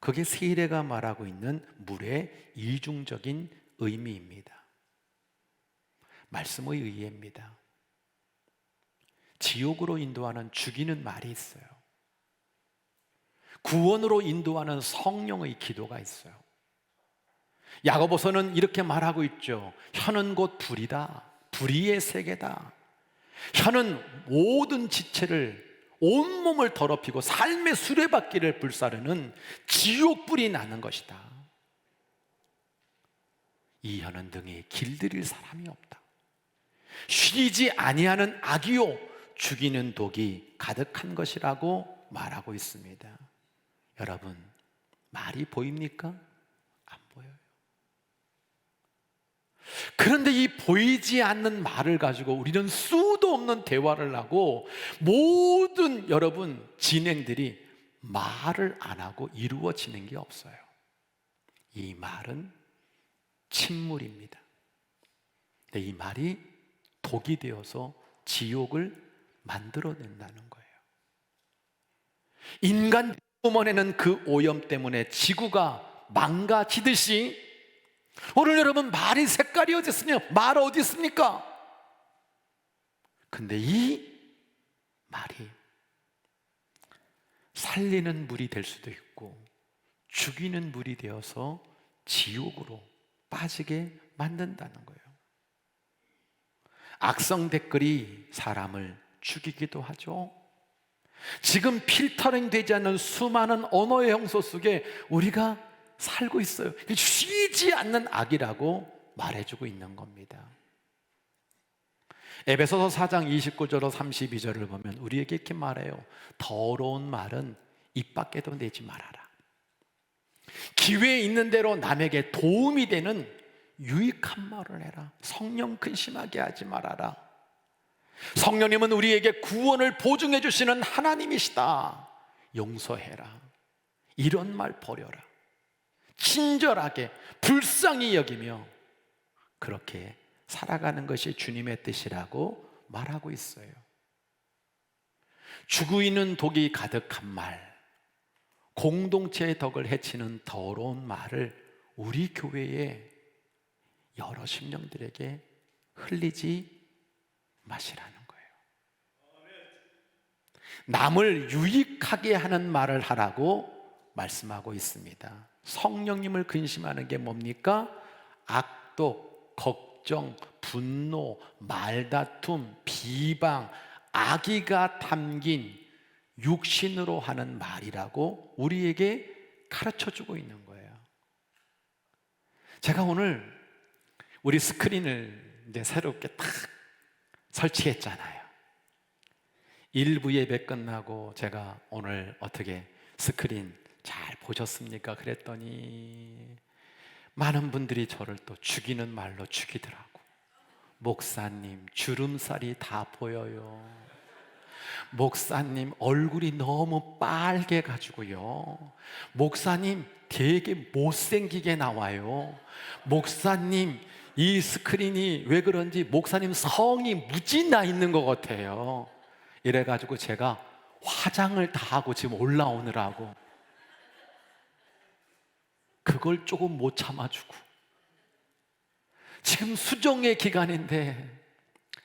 그게 세례가 말하고 있는 물의 이중적인 의미입니다. 말씀의 의의입니다. 지옥으로 인도하는 죽이는 말이 있어요. 구원으로 인도하는 성령의 기도가 있어요. 야고보서는 이렇게 말하고 있죠. 혀는 곧 불이다. 불의의 세계다. 혀는 모든 지체를, 온몸을 더럽히고 삶의 수레바퀴를 불사르는 지옥불이 나는 것이다. 이 혀는 등에 길들일 사람이 없다. 쉬지 아니하는 악이요 죽이는 독이 가득한 것이라고 말하고 있습니다. 여러분, 말이 보입니까? 안 보여요. 그런데 이 보이지 않는 말을 가지고 우리는 수도 없는 대화를 하고 모든 여러분 진행들이 말을 안 하고 이루어지는 게 없어요. 이 말은 침물입니다. 근데 이 말이 독이 되어서 지옥을 만들어낸다는 거예요. 인간 몸원에는 그 오염 때문에 지구가 망가지듯이 오늘 여러분 말이 색깔이 어디 있으며 말 어디 있습니까? 근데 이 말이 살리는 물이 될 수도 있고 죽이는 물이 되어서 지옥으로 빠지게 만든다는 거예요. 악성 댓글이 사람을 죽이기도 하죠. 지금 필터링 되지 않는 수많은 언어의 형소 속에 우리가 살고 있어요. 쉬지 않는 악이라고 말해주고 있는 겁니다. 에베소서 4장 29절로 32절을 보면 우리에게 이렇게 말해요. 더러운 말은 입 밖에도 내지 말아라. 기회 있는 대로 남에게 도움이 되는 유익한 말을 해라. 성령 근심하게 하지 말아라. 성령님은 우리에게 구원을 보증해 주시는 하나님이시다. 용서해라. 이런 말 버려라. 친절하게 불쌍히 여기며 그렇게 살아가는 것이 주님의 뜻이라고 말하고 있어요. 죽이는 독이 가득한 말, 공동체의 덕을 해치는 더러운 말을 우리 교회에 여러 심령들에게 흘리지 마시라는 거예요. 남을 유익하게 하는 말을 하라고 말씀하고 있습니다. 성령님을 근심하는 게 뭡니까? 악독, 걱정, 걱정, 분노, 말다툼, 비방, 악의가 담긴 육신으로 하는 말이라고 우리에게 가르쳐주고 있는 거예요. 제가 오늘 우리 스크린을 이제 새롭게 탁 설치했잖아요. 일부 예배 끝나고 제가 오늘 어떻게 스크린 잘 보셨습니까? 그랬더니 많은 분들이 저를 또 죽이는 말로 죽이더라고. 목사님, 주름살이 다 보여요. 목사님, 얼굴이 너무 빨개 가지고요. 목사님, 되게 못생기게 나와요. 목사님, 이 스크린이 왜 그런지 목사님 성이 무지 나 있는 것 같아요. 이래가지고 제가 화장을 다 하고 지금 올라오느라고 그걸 조금 못 참아주고, 지금 수종의 기간인데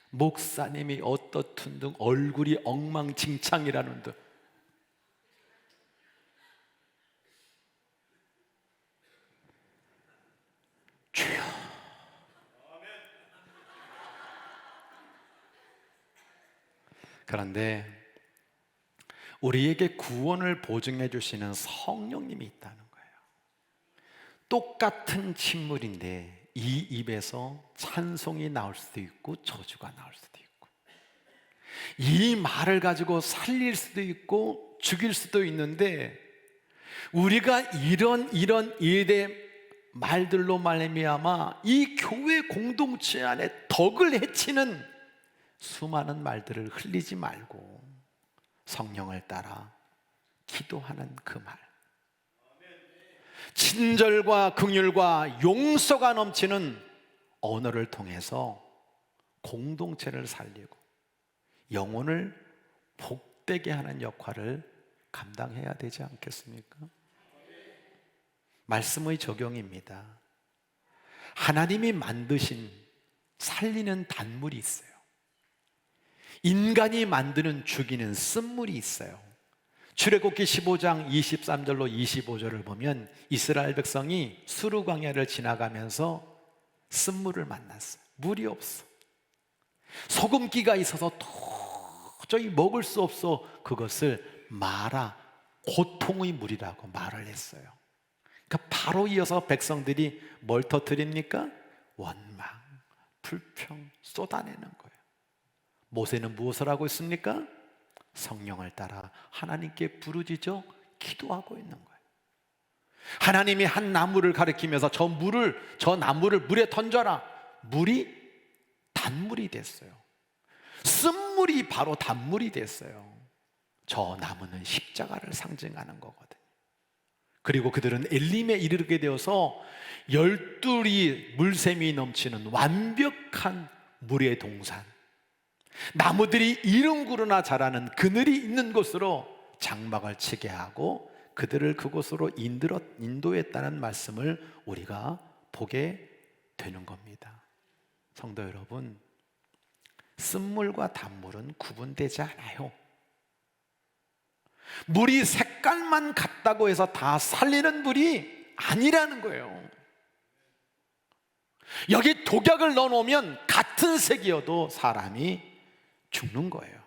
목사님이 어떻든 등 얼굴이 엉망진창이라는 듯. 주여, 그런데 우리에게 구원을 보증해 주시는 성령님이 있다는 거예요. 똑같은 침물인데 이 입에서 찬송이 나올 수도 있고 저주가 나올 수도 있고, 이 말을 가지고 살릴 수도 있고 죽일 수도 있는데, 우리가 이런 일의 말들로 말미암아 이 교회 공동체 안에 덕을 해치는 수많은 말들을 흘리지 말고 성령을 따라 기도하는 그 말, 친절과 긍휼과 용서가 넘치는 언어를 통해서 공동체를 살리고 영혼을 복되게 하는 역할을 감당해야 되지 않겠습니까? 말씀의 적용입니다. 하나님이 만드신 살리는 단물이 있어요. 인간이 만드는 죽이는 쓴물이 있어요. 출애굽기 15장 23절로 25절을 보면 이스라엘 백성이 수르 광야를 지나가면서 쓴물을 만났어요. 물이 없어. 소금기가 있어서 도저히 먹을 수 없어 그것을 마라, 고통의 물이라고 말을 했어요. 그러니까 바로 이어서 백성들이 뭘 터뜨립니까? 원망, 불평 쏟아내는 거예요. 모세는 무엇을 하고 있습니까? 성령을 따라 하나님께 부르짖어 기도하고 있는 거예요. 하나님이 한 나무를 가리키면서 저 나무를 물에 던져라. 물이 단물이 됐어요. 쓴물이 바로 단물이 됐어요. 저 나무는 십자가를 상징하는 거거든요. 그리고 그들은 엘림에 이르게 되어서 12리 물샘이 넘치는 완벽한 물의 동산, 나무들이 이름구르나 자라는 그늘이 있는 곳으로 장막을 치게 하고 그들을 그곳으로 인도했다는 말씀을 우리가 보게 되는 겁니다. 성도 여러분, 쓴물과 단물은 구분되지 않아요. 물이 색깔만 같다고 해서 다 살리는 물이 아니라는 거예요. 여기 독약을 넣어놓으면 같은 색이어도 사람이 죽는 거예요.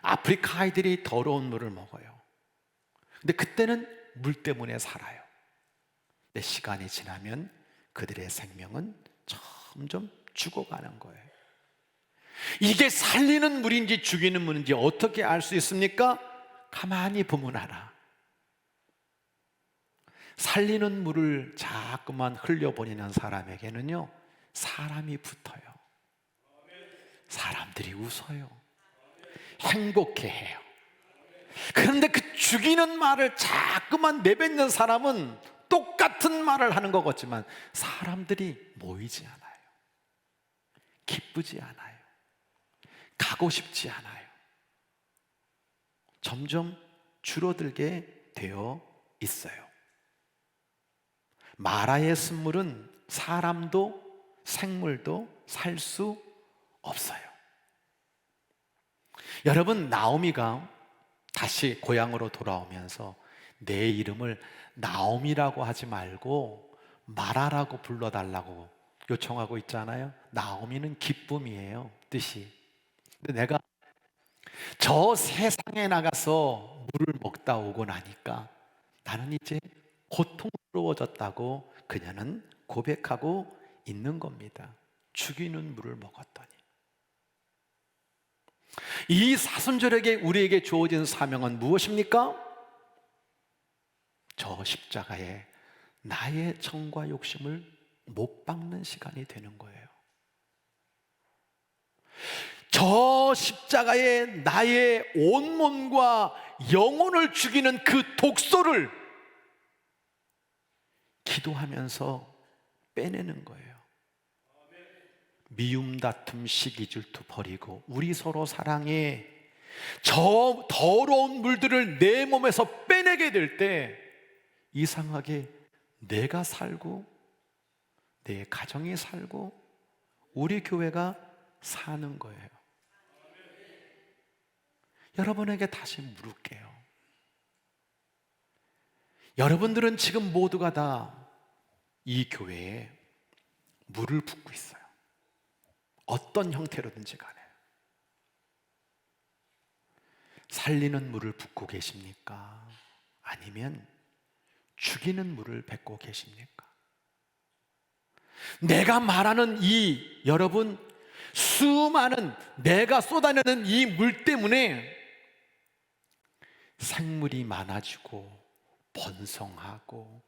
아프리카 아이들이 더러운 물을 먹어요. 근데 그때는 물 때문에 살아요. 근데 시간이 지나면 그들의 생명은 점점 죽어가는 거예요. 이게 살리는 물인지 죽이는 물인지 어떻게 알 수 있습니까? 가만히 보면 알아. 살리는 물을 자꾸만 흘려보내는 사람에게는요, 사람이 붙어요. 사람들이 웃어요. 행복해해요. 그런데 그 죽이는 말을 자꾸만 내뱉는 사람은 똑같은 말을 하는 것 같지만 사람들이 모이지 않아요. 기쁘지 않아요. 가고 싶지 않아요. 점점 줄어들게 되어 있어요. 마라의 쓴물은 사람도 생물도 살 수 없어요. 여러분, 나오미가 다시 고향으로 돌아오면서 내 이름을 나오미라고 하지 말고 마라라고 불러달라고 요청하고 있잖아요. 나오미는 기쁨이에요, 뜻이. 근데 내가 저 세상에 나가서 물을 먹다 오고 나니까 나는 이제 고통스러워졌다고 그녀는 고백하고 있는 겁니다. 죽이는 물을 먹었더니. 이 사순절에게 우리에게 주어진 사명은 무엇입니까? 저 십자가에 나의 정과 욕심을 못 박는 시간이 되는 거예요. 저 십자가에 나의 온몸과 영혼을 죽이는 그 독소를 기도하면서 빼내는 거예요. 미움, 다툼, 시기, 질투 버리고 우리 서로 사랑해. 저 더러운 물들을 내 몸에서 빼내게 될 때 이상하게 내가 살고 내 가정이 살고 우리 교회가 사는 거예요. 여러분에게 다시 물을게요. 여러분들은 지금 모두가 다 이 교회에 물을 붓고 있어요. 어떤 형태로든지 간에. 살리는 물을 붓고 계십니까? 아니면 죽이는 물을 뱉고 계십니까? 내가 말하는 이 여러분 수많은 내가 쏟아내는 이 물 때문에 생물이 많아지고 번성하고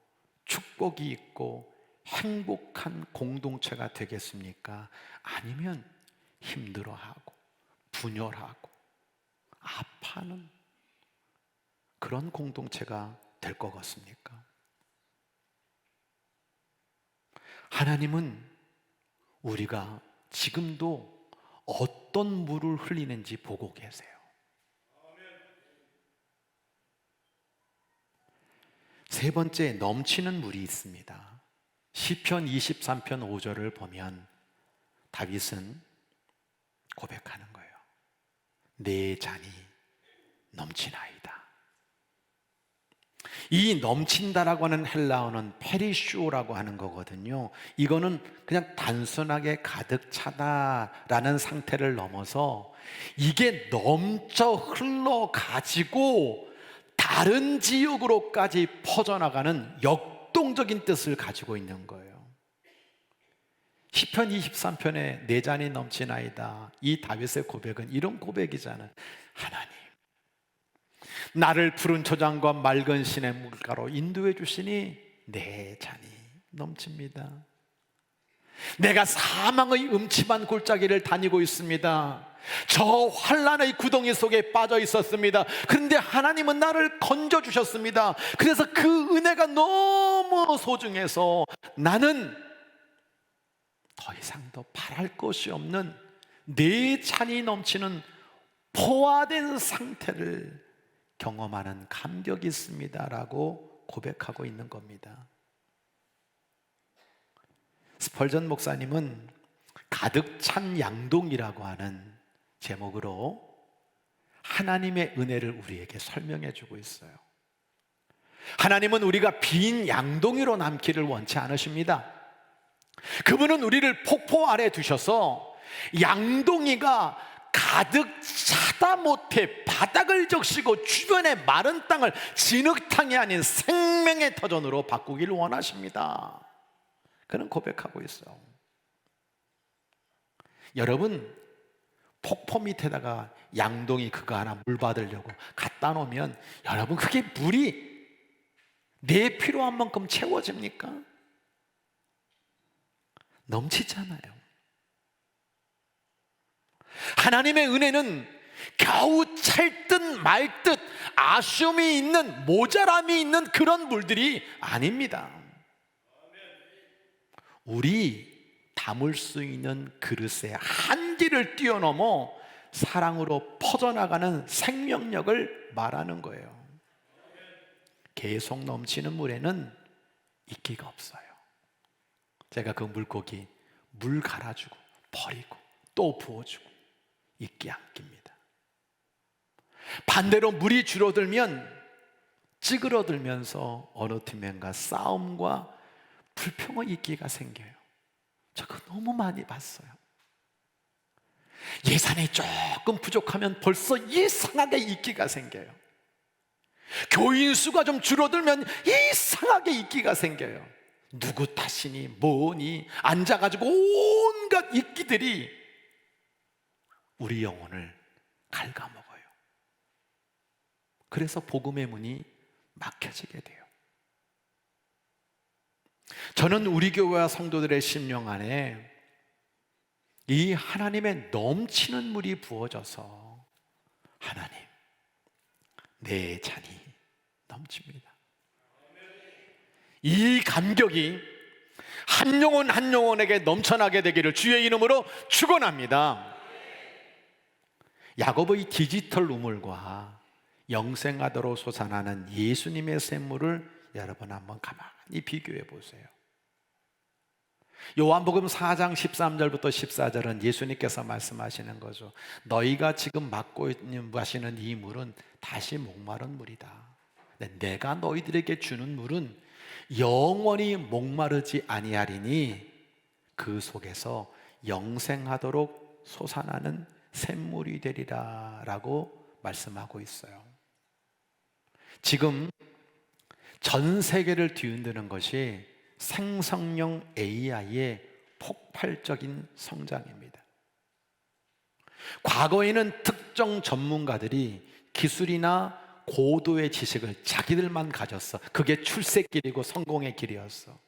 축복이 있고 행복한 공동체가 되겠습니까? 아니면 힘들어하고 분열하고 아파하는 그런 공동체가 될 것 같습니까? 하나님은 우리가 지금도 어떤 물을 흘리는지 보고 계세요. 세 번째, 넘치는 물이 있습니다. 시편 23편 5절을 보면 다윗은 고백하는 거예요. 내 잔이 넘치나이다. 이 넘친다라고 하는 헬라어는 페리슈오라고 하는 거거든요. 이거는 그냥 단순하게 가득 차다라는 상태를 넘어서 이게 넘쳐 흘러가지고 다른 지역으로까지 퍼져나가는 역동적인 뜻을 가지고 있는 거예요. 시편 23편에 내 잔이 넘치나이다. 이 다윗의 고백은 이런 고백이잖아요. 하나님, 나를 푸른 초장과 맑은 시내 물가로 인도해 주시니 내 잔이 넘칩니다. 내가 사망의 음침한 골짜기를 다니고 있습니다. 저 환난의 구덩이 속에 빠져 있었습니다. 그런데 하나님은 나를 건져 주셨습니다. 그래서 그 은혜가 너무 소중해서 나는 더 이상 더 바랄 것이 없는 내 잔이 넘치는 포화된 상태를 경험하는 감격이 있습니다라고 고백하고 있는 겁니다. 스펄전 목사님은 가득 찬 양동이라고 하는 제목으로 하나님의 은혜를 우리에게 설명해 주고 있어요. 하나님은 우리가 빈 양동이로 남기를 원치 않으십니다. 그분은 우리를 폭포 아래 두셔서 양동이가 가득 차다 못해 바닥을 적시고 주변의 마른 땅을 진흙탕이 아닌 생명의 터전으로 바꾸기를 원하십니다. 그는 고백하고 있어요. 여러분, 폭포 밑에다가 양동이 그거 하나 물 받으려고 갖다 놓으면 여러분 그게 물이 내 필요한 만큼 채워집니까? 넘치잖아요. 하나님의 은혜는 겨우 찰 듯 말 듯 아쉬움이 있는 모자람이 있는 그런 물들이 아닙니다. 우리 담을 수 있는 그릇의 한계를 뛰어넘어 사랑으로 퍼져나가는 생명력을 말하는 거예요. 계속 넘치는 물에는 이끼가 없어요. 제가 그 물고기 물 갈아주고 버리고 또 부어주고 이끼 안 낍니다. 반대로 물이 줄어들면 찌그러들면서 어느 팀면과 싸움과 불평의 이끼가 생겨요. 저거 너무 많이 봤어요. 예산이 조금 부족하면 벌써 이상하게 인기가 생겨요. 교인 수가 좀 줄어들면 이상하게 인기가 생겨요. 누구 탓이니 뭐니 앉아가지고 온갖 인기들이 우리 영혼을 갉아먹어요. 그래서 복음의 문이 막혀지게 돼요. 저는 우리 교회와 성도들의 심령 안에 이 하나님의 넘치는 물이 부어져서 하나님, 내 잔이 넘칩니다. 이 감격이 한 영혼 한 영혼에게 넘쳐나게 되기를 주의 이름으로 축원합니다. 야곱의 디지털 우물과 영생하도록 솟아나는 예수님의 샘물을 여러분 한번 가만히 비교해 보세요. 요한복음 4장 13절부터 14절은 예수님께서 말씀하시는 거죠. 너희가 지금 맡고 있는 마시는 이 물은 다시 목마른 물이다. 내가 너희들에게 주는 물은 영원히 목마르지 아니하리니 그 속에서 영생하도록 솟아나는 샘물이 되리라 라고 말씀하고 있어요. 지금 전 세계를 뒤흔드는 것이 생성형 AI의 폭발적인 성장입니다. 과거에는 특정 전문가들이 기술이나 고도의 지식을 자기들만 가졌어. 그게 출세길이고 성공의 길이었어.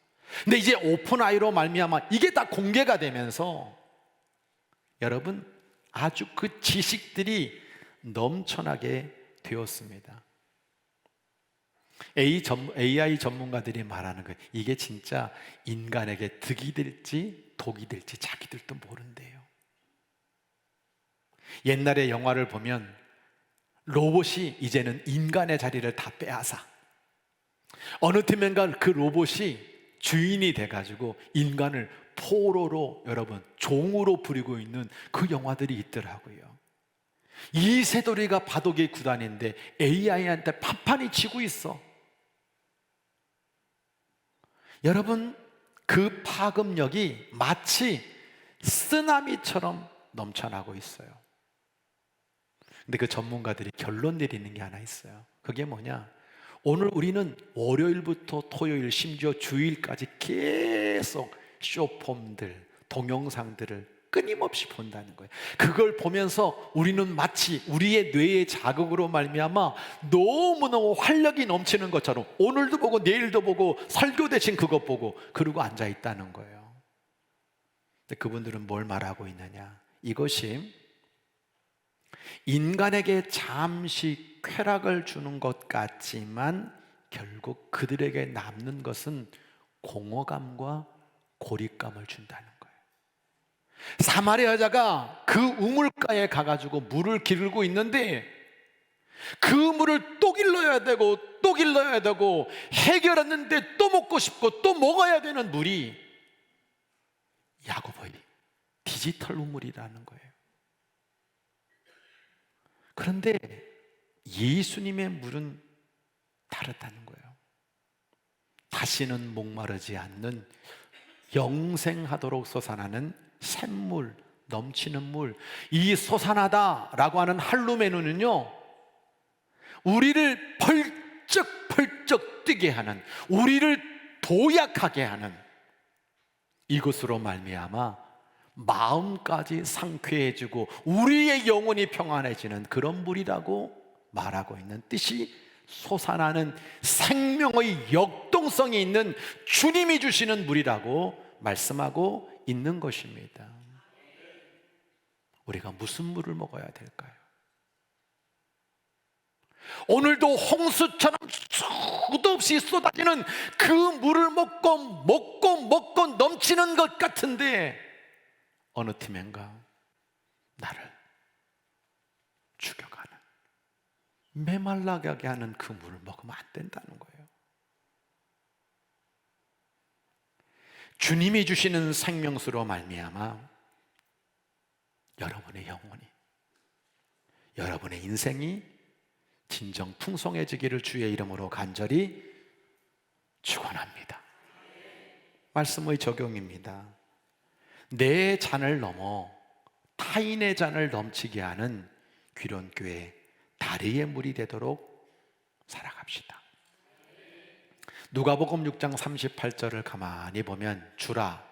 근데 이제 오픈AI로 말미암아 이게 다 공개가 되면서 여러분 아주 그 지식들이 넘쳐나게 되었습니다. AI 전문가들이 말하는 거예요. 이게 진짜 인간에게 득이 될지 독이 될지 자기들도 모른대요. 옛날에 영화를 보면 로봇이 이제는 인간의 자리를 다 빼앗아 어느 틈엔가 그 로봇이 주인이 돼가지고 인간을 포로로 여러분 종으로 부리고 있는 그 영화들이 있더라고요. 이세돌이가 바둑의 구단인데 AI한테 판판이 지고 있어. 여러분 그 파급력이 마치 쓰나미처럼 넘쳐나고 있어요. 근데 그 전문가들이 결론 내리는 게 하나 있어요. 그게 뭐냐? 오늘 우리는 월요일부터 토요일 심지어 주일까지 계속 쇼폼들, 동영상들을 끊임없이 본다는 거예요. 그걸 보면서 우리는 마치 우리의 뇌의 자극으로 말미암아 너무너무 활력이 넘치는 것처럼 오늘도 보고 내일도 보고 설교 대신 그것 보고 그러고 앉아있다는 거예요. 근데 그분들은 뭘 말하고 있느냐? 이것이 인간에게 잠시 쾌락을 주는 것 같지만 결국 그들에게 남는 것은 공허감과 고립감을 준다는 거예요. 사마리아 여자가 그 우물가에 가가지고 물을 기르고 있는데 그 물을 또 길러야 되고 또 길러야 되고 해결했는데 또 먹고 싶고 또 먹어야 되는 물이 야곱의 디지털 우물이라는 거예요. 그런데 예수님의 물은 다르다는 거예요. 다시는 목마르지 않는 영생하도록 솟아나는 샘물, 넘치는 물. 이 솟아나다라고 하는 할루메누는요, 우리를 펄쩍펄쩍 뛰게 하는, 우리를 도약하게 하는 이것으로 말미암아 마음까지 상쾌해지고 우리의 영혼이 평안해지는 그런 물이라고 말하고 있는 뜻이 솟아나는 생명의 역동성이 있는 주님이 주시는 물이라고 말씀하고 있는 것입니다. 우리가 무슨 물을 먹어야 될까요? 오늘도 홍수처럼 수도 없이 쏟아지는 그 물을 먹고 넘치는 것 같은데 어느 틈엔가 나를 죽여가는, 메말라게 하는 그 물을 먹으면 안 된다는 거예요. 주님이 주시는 생명수로 말미암아 여러분의 영혼이, 여러분의 인생이 진정 풍성해지기를 주의 이름으로 간절히 축원합니다. 말씀의 적용입니다. 내 잔을 넘어 타인의 잔을 넘치게 하는 귀론교회 다리의 물이 되도록 살아갑시다. 누가복음 6장 38절을 가만히 보면 주라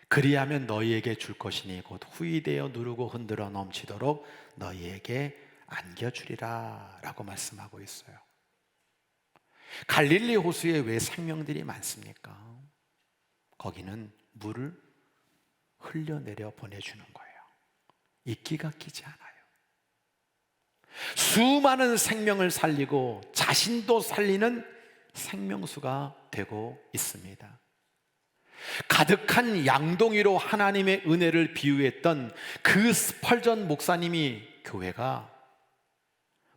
그리하면 너희에게 줄 것이니 곧 후이되어 누르고 흔들어 넘치도록 너희에게 안겨주리라 라고 말씀하고 있어요. 갈릴리 호수에 왜 생명들이 많습니까? 거기는 물을 흘려내려 보내주는 거예요. 이끼가 끼지 않아요. 수많은 생명을 살리고 자신도 살리는 생명수가 되고 있습니다. 가득한 양동이로 하나님의 은혜를 비유했던 그 스펄전 목사님이 교회가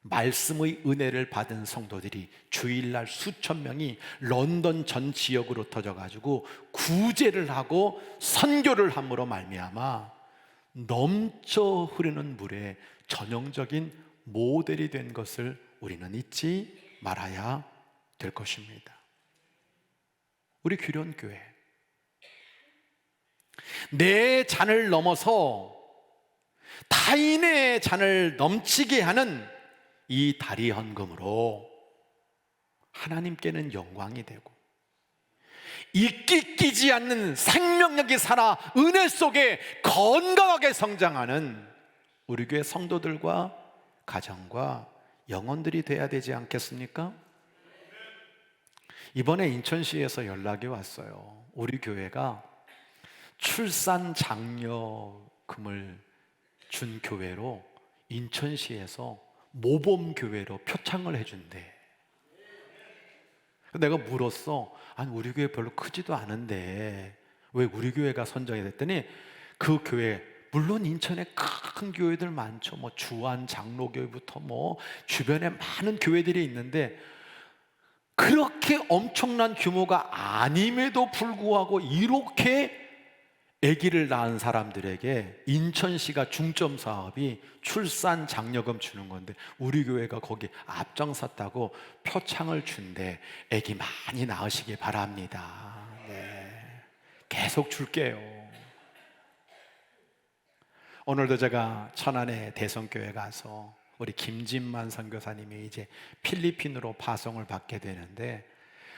말씀의 은혜를 받은 성도들이 주일날 수천 명이 런던 전 지역으로 터져가지고 구제를 하고 선교를 함으로 말미암아 넘쳐 흐르는 물의 전형적인 모델이 된 것을 우리는 잊지 말아야 될 것입니다. 우리 귀련교회 내 잔을 넘어서 타인의 잔을 넘치게 하는 이 다리 헌금으로 하나님께는 영광이 되고 이끼 끼지 않는 생명력이 살아 은혜 속에 건강하게 성장하는 우리 교회 성도들과 가정과 영혼들이 돼야 되지 않겠습니까? 이번에 인천시에서 연락이 왔어요. 우리 교회가 출산 장려금을 준 교회로 인천시에서 모범교회로 표창을 해준대. 내가 물었어. 아니 우리 교회 별로 크지도 않은데 왜 우리 교회가 선정이 됐더니 그 교회 물론 인천에 큰 교회들 많죠. 뭐 주안 장로교회부터 뭐 주변에 많은 교회들이 있는데 그렇게 엄청난 규모가 아님에도 불구하고 이렇게 아기를 낳은 사람들에게 인천시가 중점 사업이 출산 장려금 주는 건데 우리 교회가 거기 앞장섰다고 표창을 준대. 아기 많이 낳으시기 바랍니다. 네. 계속 줄게요. 오늘도 제가 천안의 대성교회 가서 우리 김진만 선교사님이 이제 필리핀으로 파송을 받게 되는데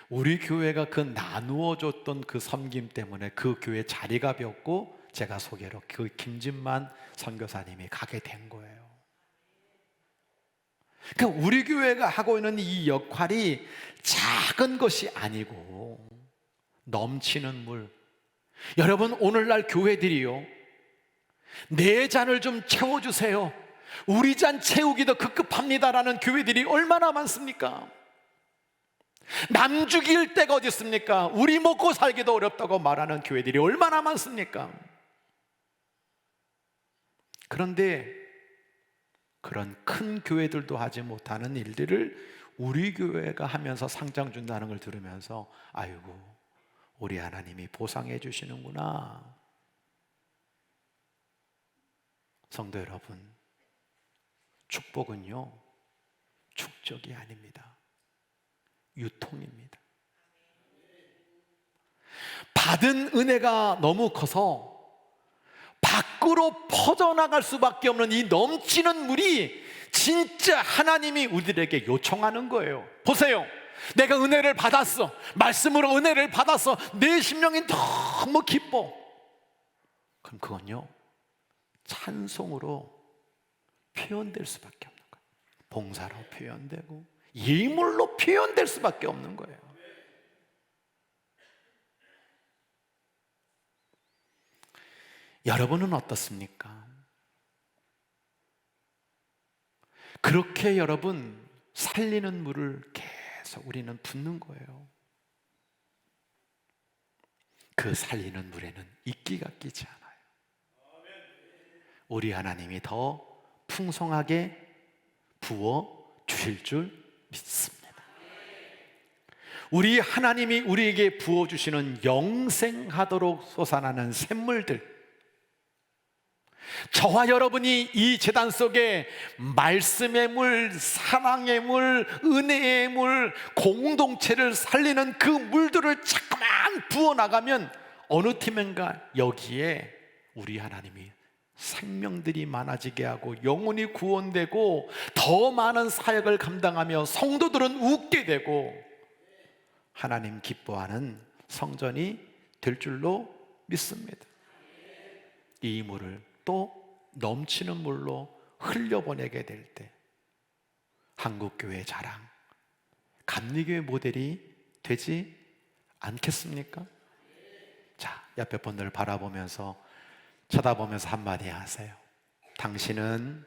우리 교회가 그 나누어 줬던 그 섬김 때문에 그 교회 자리가 비었고 제가 소개로 그 김진만 선교사님이 가게 된 거예요. 그러니까 우리 교회가 하고 있는 이 역할이 작은 것이 아니고 넘치는 물. 여러분 오늘날 교회들이요 내 잔을 좀 채워주세요. 우리 잔 채우기 더 급급합니다라는 교회들이 얼마나 많습니까? 남 죽일 데가 어디 있습니까? 우리 먹고 살기도 어렵다고 말하는 교회들이 얼마나 많습니까? 그런데 그런 큰 교회들도 하지 못하는 일들을 우리 교회가 하면서 상장 준다는 걸 들으면서 아이고 우리 하나님이 보상해 주시는구나. 성도 여러분, 축복은요 축적이 아닙니다. 유통입니다. 받은 은혜가 너무 커서 밖으로 퍼져나갈 수밖에 없는 이 넘치는 물이 진짜 하나님이 우리들에게 요청하는 거예요. 보세요. 내가 은혜를 받았어. 말씀으로 은혜를 받았어. 내 심령이 너무 기뻐. 그럼 그건요 찬송으로 표현될 수밖에 없는 거예요. 봉사로 표현되고 예물로 표현될 수밖에 없는 거예요. 여러분은 어떻습니까? 그렇게 여러분 살리는 물을 계속 우리는 붓는 거예요. 그 살리는 물에는 이끼가 끼지 않아요. 우리 하나님이 더 풍성하게 부어 주실 줄 믿습니다. 우리 하나님이 우리에게 부어주시는 영생하도록 솟아나는 샘물들, 저와 여러분이 이 제단 속에 말씀의 물, 사랑의 물, 은혜의 물, 공동체를 살리는 그 물들을 자꾸만 부어나가면 어느 팀인가 여기에 우리 하나님이 생명들이 많아지게 하고 영혼이 구원되고 더 많은 사역을 감당하며 성도들은 웃게 되고 하나님 기뻐하는 성전이 될 줄로 믿습니다. 이 물을 또 넘치는 물로 흘려보내게 될 때 한국교회 자랑, 감리교회 모델이 되지 않겠습니까? 자, 옆에 분들 바라보면서 쳐다보면서 한마디 하세요. 당신은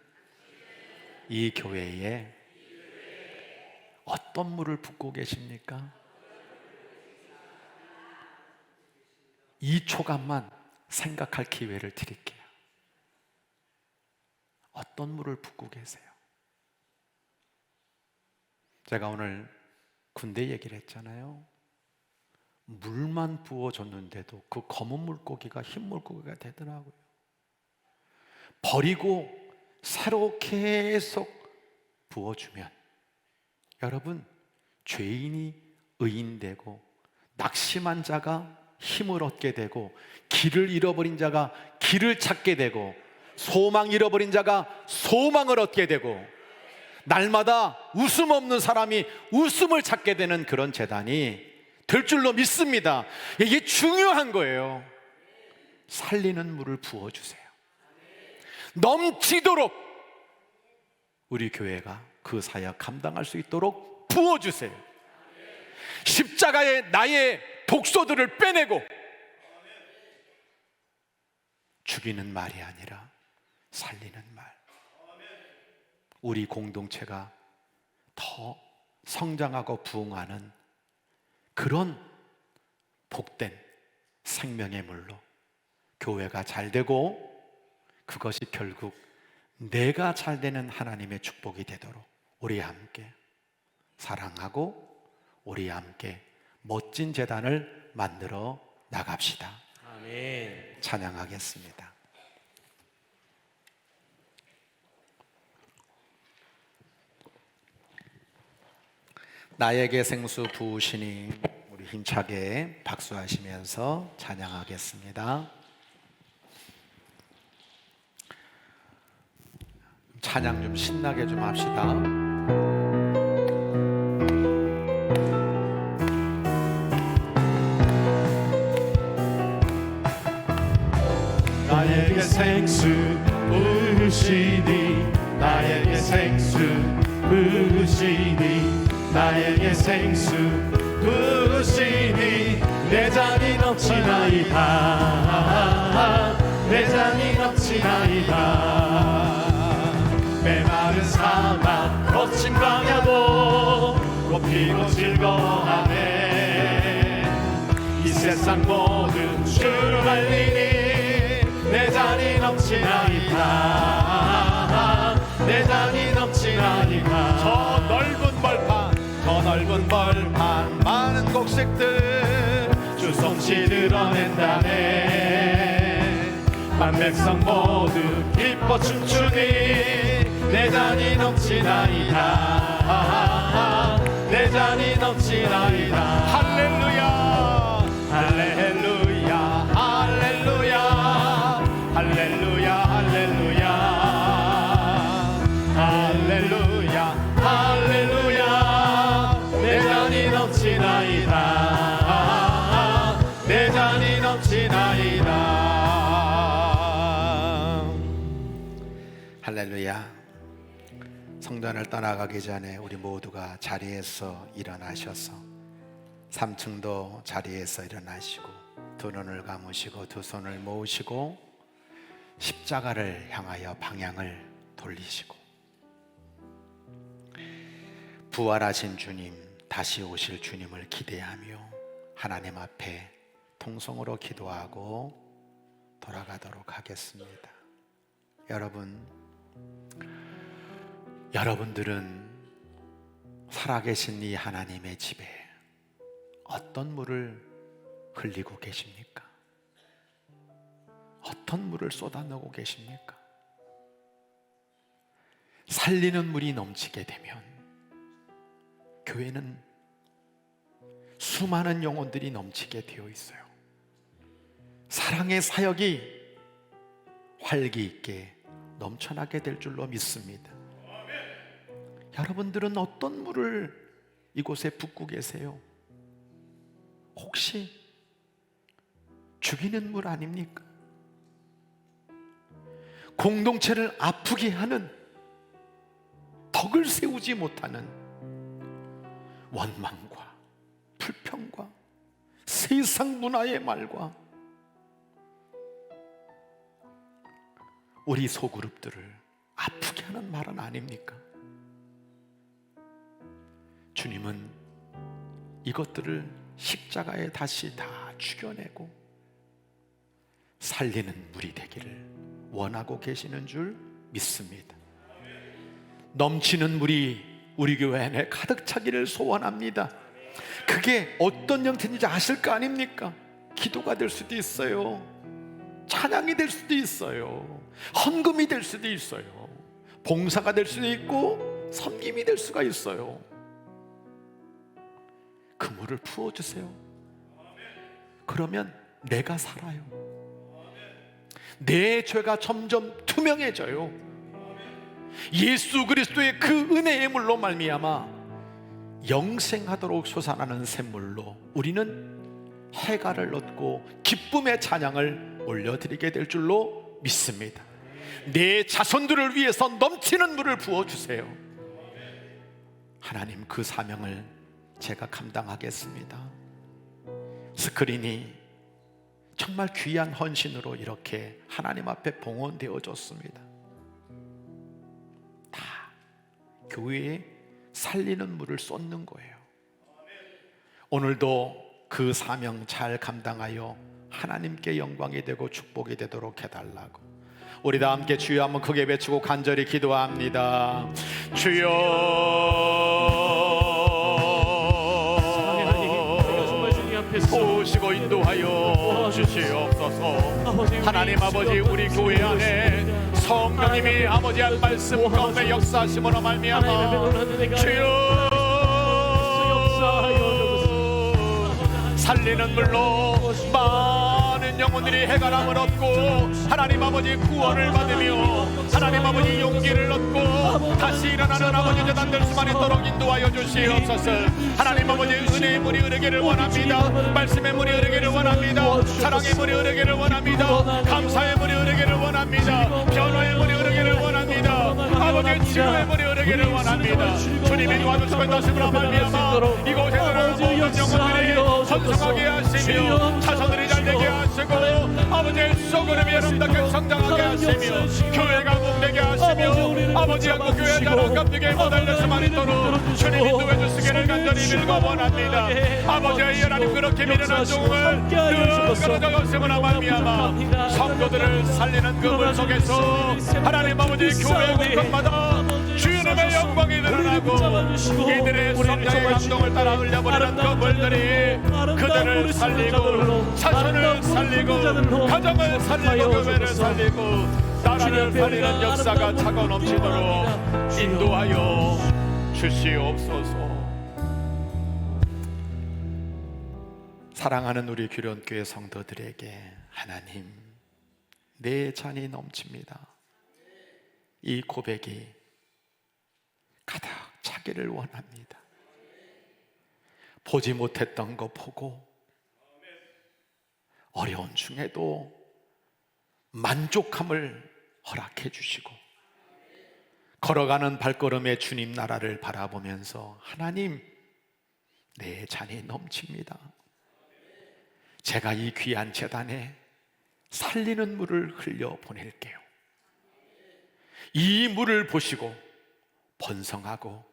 이 교회에 어떤 물을 붓고 계십니까? 이 초간만 생각할 기회를 드릴게요. 어떤 물을 붓고 계세요? 제가 오늘 군대 얘기를 했잖아요. 물만 부어줬는데도 그 검은 물고기가 흰 물고기가 되더라고요. 버리고 새로 계속 부어주면 여러분, 죄인이 의인되고 낙심한 자가 힘을 얻게 되고 길을 잃어버린 자가 길을 찾게 되고 소망 잃어버린 자가 소망을 얻게 되고 날마다 웃음 없는 사람이 웃음을 찾게 되는 그런 재단이 될 줄로 믿습니다. 이게 중요한 거예요. 살리는 물을 부어주세요. 넘치도록 우리 교회가 그 사역 감당할 수 있도록 부어주세요. 십자가에 나의 독소들을 빼내고 죽이는 말이 아니라 살리는 말, 우리 공동체가 더 성장하고 부흥하는 그런 복된 생명의 물로 교회가 잘 되고 그것이 결국 내가 잘 되는 하나님의 축복이 되도록 우리 함께 사랑하고 우리 함께 멋진 재단을 만들어 나갑시다. 아멘. 찬양하겠습니다. 나에게 생수 부으시니, 우리 힘차게 박수하시면서 찬양하겠습니다. 찬양 좀 신나게 좀 합시다. 나에게 생수 부으시니 나에게 생수 부으시니 나에게 생수 부으시니 내 잔이 넘치나이다 내 잔이 넘치나이다 메마른 사막 거친 광야도 꽃피고 즐거워하네 이 세상 모든 주를 알리니 내 잔이 넘치나이다 내 잔이 넘치나이다 저 넓은 벌판 많은 곡식들 주 솜씨 드러낸다네 만백성 모두 기뻐 춤추니 내 잔이 넘치나이다 내 잔이 넘치나이다 할렐루야 할렐루야 할렐루야 할렐루야 할렐루야 할렐루야 할렐루야 내 잔이 넘치나이다 내 잔이 넘치나이다 할렐루야. 성전을 떠나가기 전에 우리 모두가 자리에서 일어나셔서 3층도 자리에서 일어나시고 두 눈을 감으시고 두 손을 모으시고 십자가를 향하여 방향을 돌리시고 부활하신 주님, 다시 오실 주님을 기대하며 하나님 앞에 통성으로 기도하고 돌아가도록 하겠습니다. 여러분들은 살아계신 이 하나님의 집에 어떤 물을 흘리고 계십니까? 어떤 물을 쏟아내고 계십니까? 살리는 물이 넘치게 되면 교회는 수많은 영혼들이 넘치게 되어 있어요. 사랑의 사역이 활기 있게 넘쳐나게 될 줄로 믿습니다. 여러분들은 어떤 물을 이곳에 붓고 계세요? 혹시 죽이는 물 아닙니까? 공동체를 아프게 하는, 덕을 세우지 못하는 원망과 불평과 세상 문화의 말과 우리 소그룹들을 아프게 하는 말은 아닙니까? 주님은 이것들을 십자가에 다시 다 죽여내고 살리는 물이 되기를 원하고 계시는 줄 믿습니다. 넘치는 물이 우리 교회 안에 가득 차기를 소원합니다. 그게 어떤 형태인지 아실 거 아닙니까? 기도가 될 수도 있어요, 찬양이 될 수도 있어요, 헌금이 될 수도 있어요, 봉사가 될 수도 있고 섬김이 될 수가 있어요. 그 물을 부어주세요. 그러면 내가 살아요. 내 죄가 점점 투명해져요. 예수 그리스도의 그 은혜의 물로 말미암아 영생하도록 솟아나는 샘물로 우리는 해가를 얻고 기쁨의 찬양을 올려드리게 될 줄로 믿습니다. 내 자손들을 위해서 넘치는 물을 부어주세요. 하나님, 그 사명을 제가 감당하겠습니다. 스크린이 정말 귀한 헌신으로 이렇게 하나님 앞에 봉헌되어졌습니다. 다 교회에 살리는 물을 쏟는 거예요. 오늘도 그 사명 잘 감당하여 하나님께 영광이 되고 축복이 되도록 해달라고 우리 다 함께 주여 한번 크게 외치고 간절히 기도합니다. 주여, 오시고 인도하여 주시옵소서. 하나님 아버지, 우리 교회 안에 성령님이 아버지의 말씀 가운데 역사하심으로 말미암아 주여 살리는 물로 많은 영혼들이 해가람을 얻고 하나님 아버지 구원을 받으며 하나님 아버지 용기를 얻고 다시 일어나는 아버지 재단 될 수만 있도록 인도하여 주시옵소서. 하나님 아버지, 은혜의 물이 흐르기를 원합니다. 말씀의 물이 흐르기를 원합니다. 사랑의 물이 흐르기를 원합니다. 감사의 물이 흐르기를 원합니다. 변화의 물이 흐르기를 원합니다. 아버지, 치유의 물이 흐르기를 원합니다. 주님이 도와주시고 있으므로 말미암아 이곳에 들어오는 모든 영혼들이 선성하게 하시며 자손들이 잘되게 하시고 아버지의 소그룹이 아름답게 성장하게 하시며 교회가 복되게 하시며 아버지 한국교회 자랑 감격의 모델 될 수만 있도록 주님 인도해 주시기를 간절히 빌고 원합니다. 아버지의 하나님, 그렇게 미련한 종을 끊어져 가시므로 말미암아 성도들을 살리는 그 물 속에서 하나님 아버지 교회 곳곳마다 주님의 영광이 드러나고 이들의 성령의 감동을 따라 흘려버리는 그 물들이 그들을 살리고 자손을 살리고 가정을 살리고 교회를 살리고 나라를 살리는 역사가 차고 넘치도록 인도하여 주시옵소서. 사랑하는 우리 규련교회 성도들에게 하나님, 내 잔이 넘칩니다. 이 고백이 가득 차기를 원합니다. 보지 못했던 거 보고 어려운 중에도 만족함을 허락해 주시고 걸어가는 발걸음에 주님 나라를 바라보면서 하나님, 내 잔이 넘칩니다. 제가 이 귀한 재단에 살리는 물을 흘려 보낼게요. 이 물을 보시고 번성하고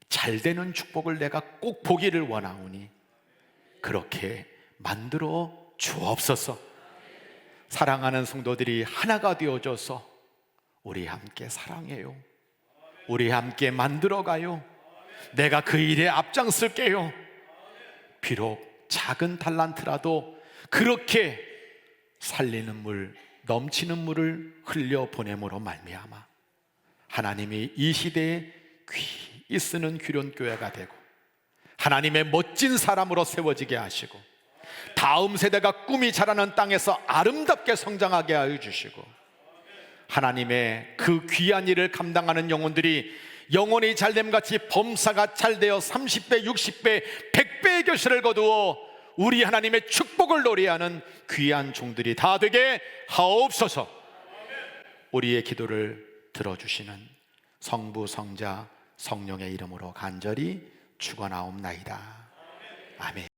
잘되는 축복을 내가 꼭 보기를 원하오니 그렇게 만들어 주옵소서. 사랑하는 성도들이 하나가 되어져서 우리 함께 사랑해요. 우리 함께 만들어가요. 내가 그 일에 앞장설게요. 비록 작은 달란트라도 그렇게 살리는 물, 넘치는 물을 흘려 보냄으로 말미암아 하나님이 이 시대에 귀히 쓰는 규련교회가 되고 하나님의 멋진 사람으로 세워지게 하시고 다음 세대가 꿈이 자라는 땅에서 아름답게 성장하게 하여 주시고 하나님의 그 귀한 일을 감당하는 영혼들이 영혼이 잘됨같이 범사가 잘되어 30배, 60배, 100배의 결실을 거두어 우리 하나님의 축복을 노래하는 귀한 종들이 다 되게 하옵소서. 우리의 기도를 들어주시는 성부, 성자, 성령의 이름으로 간절히 축원하옵나이다. 아멘.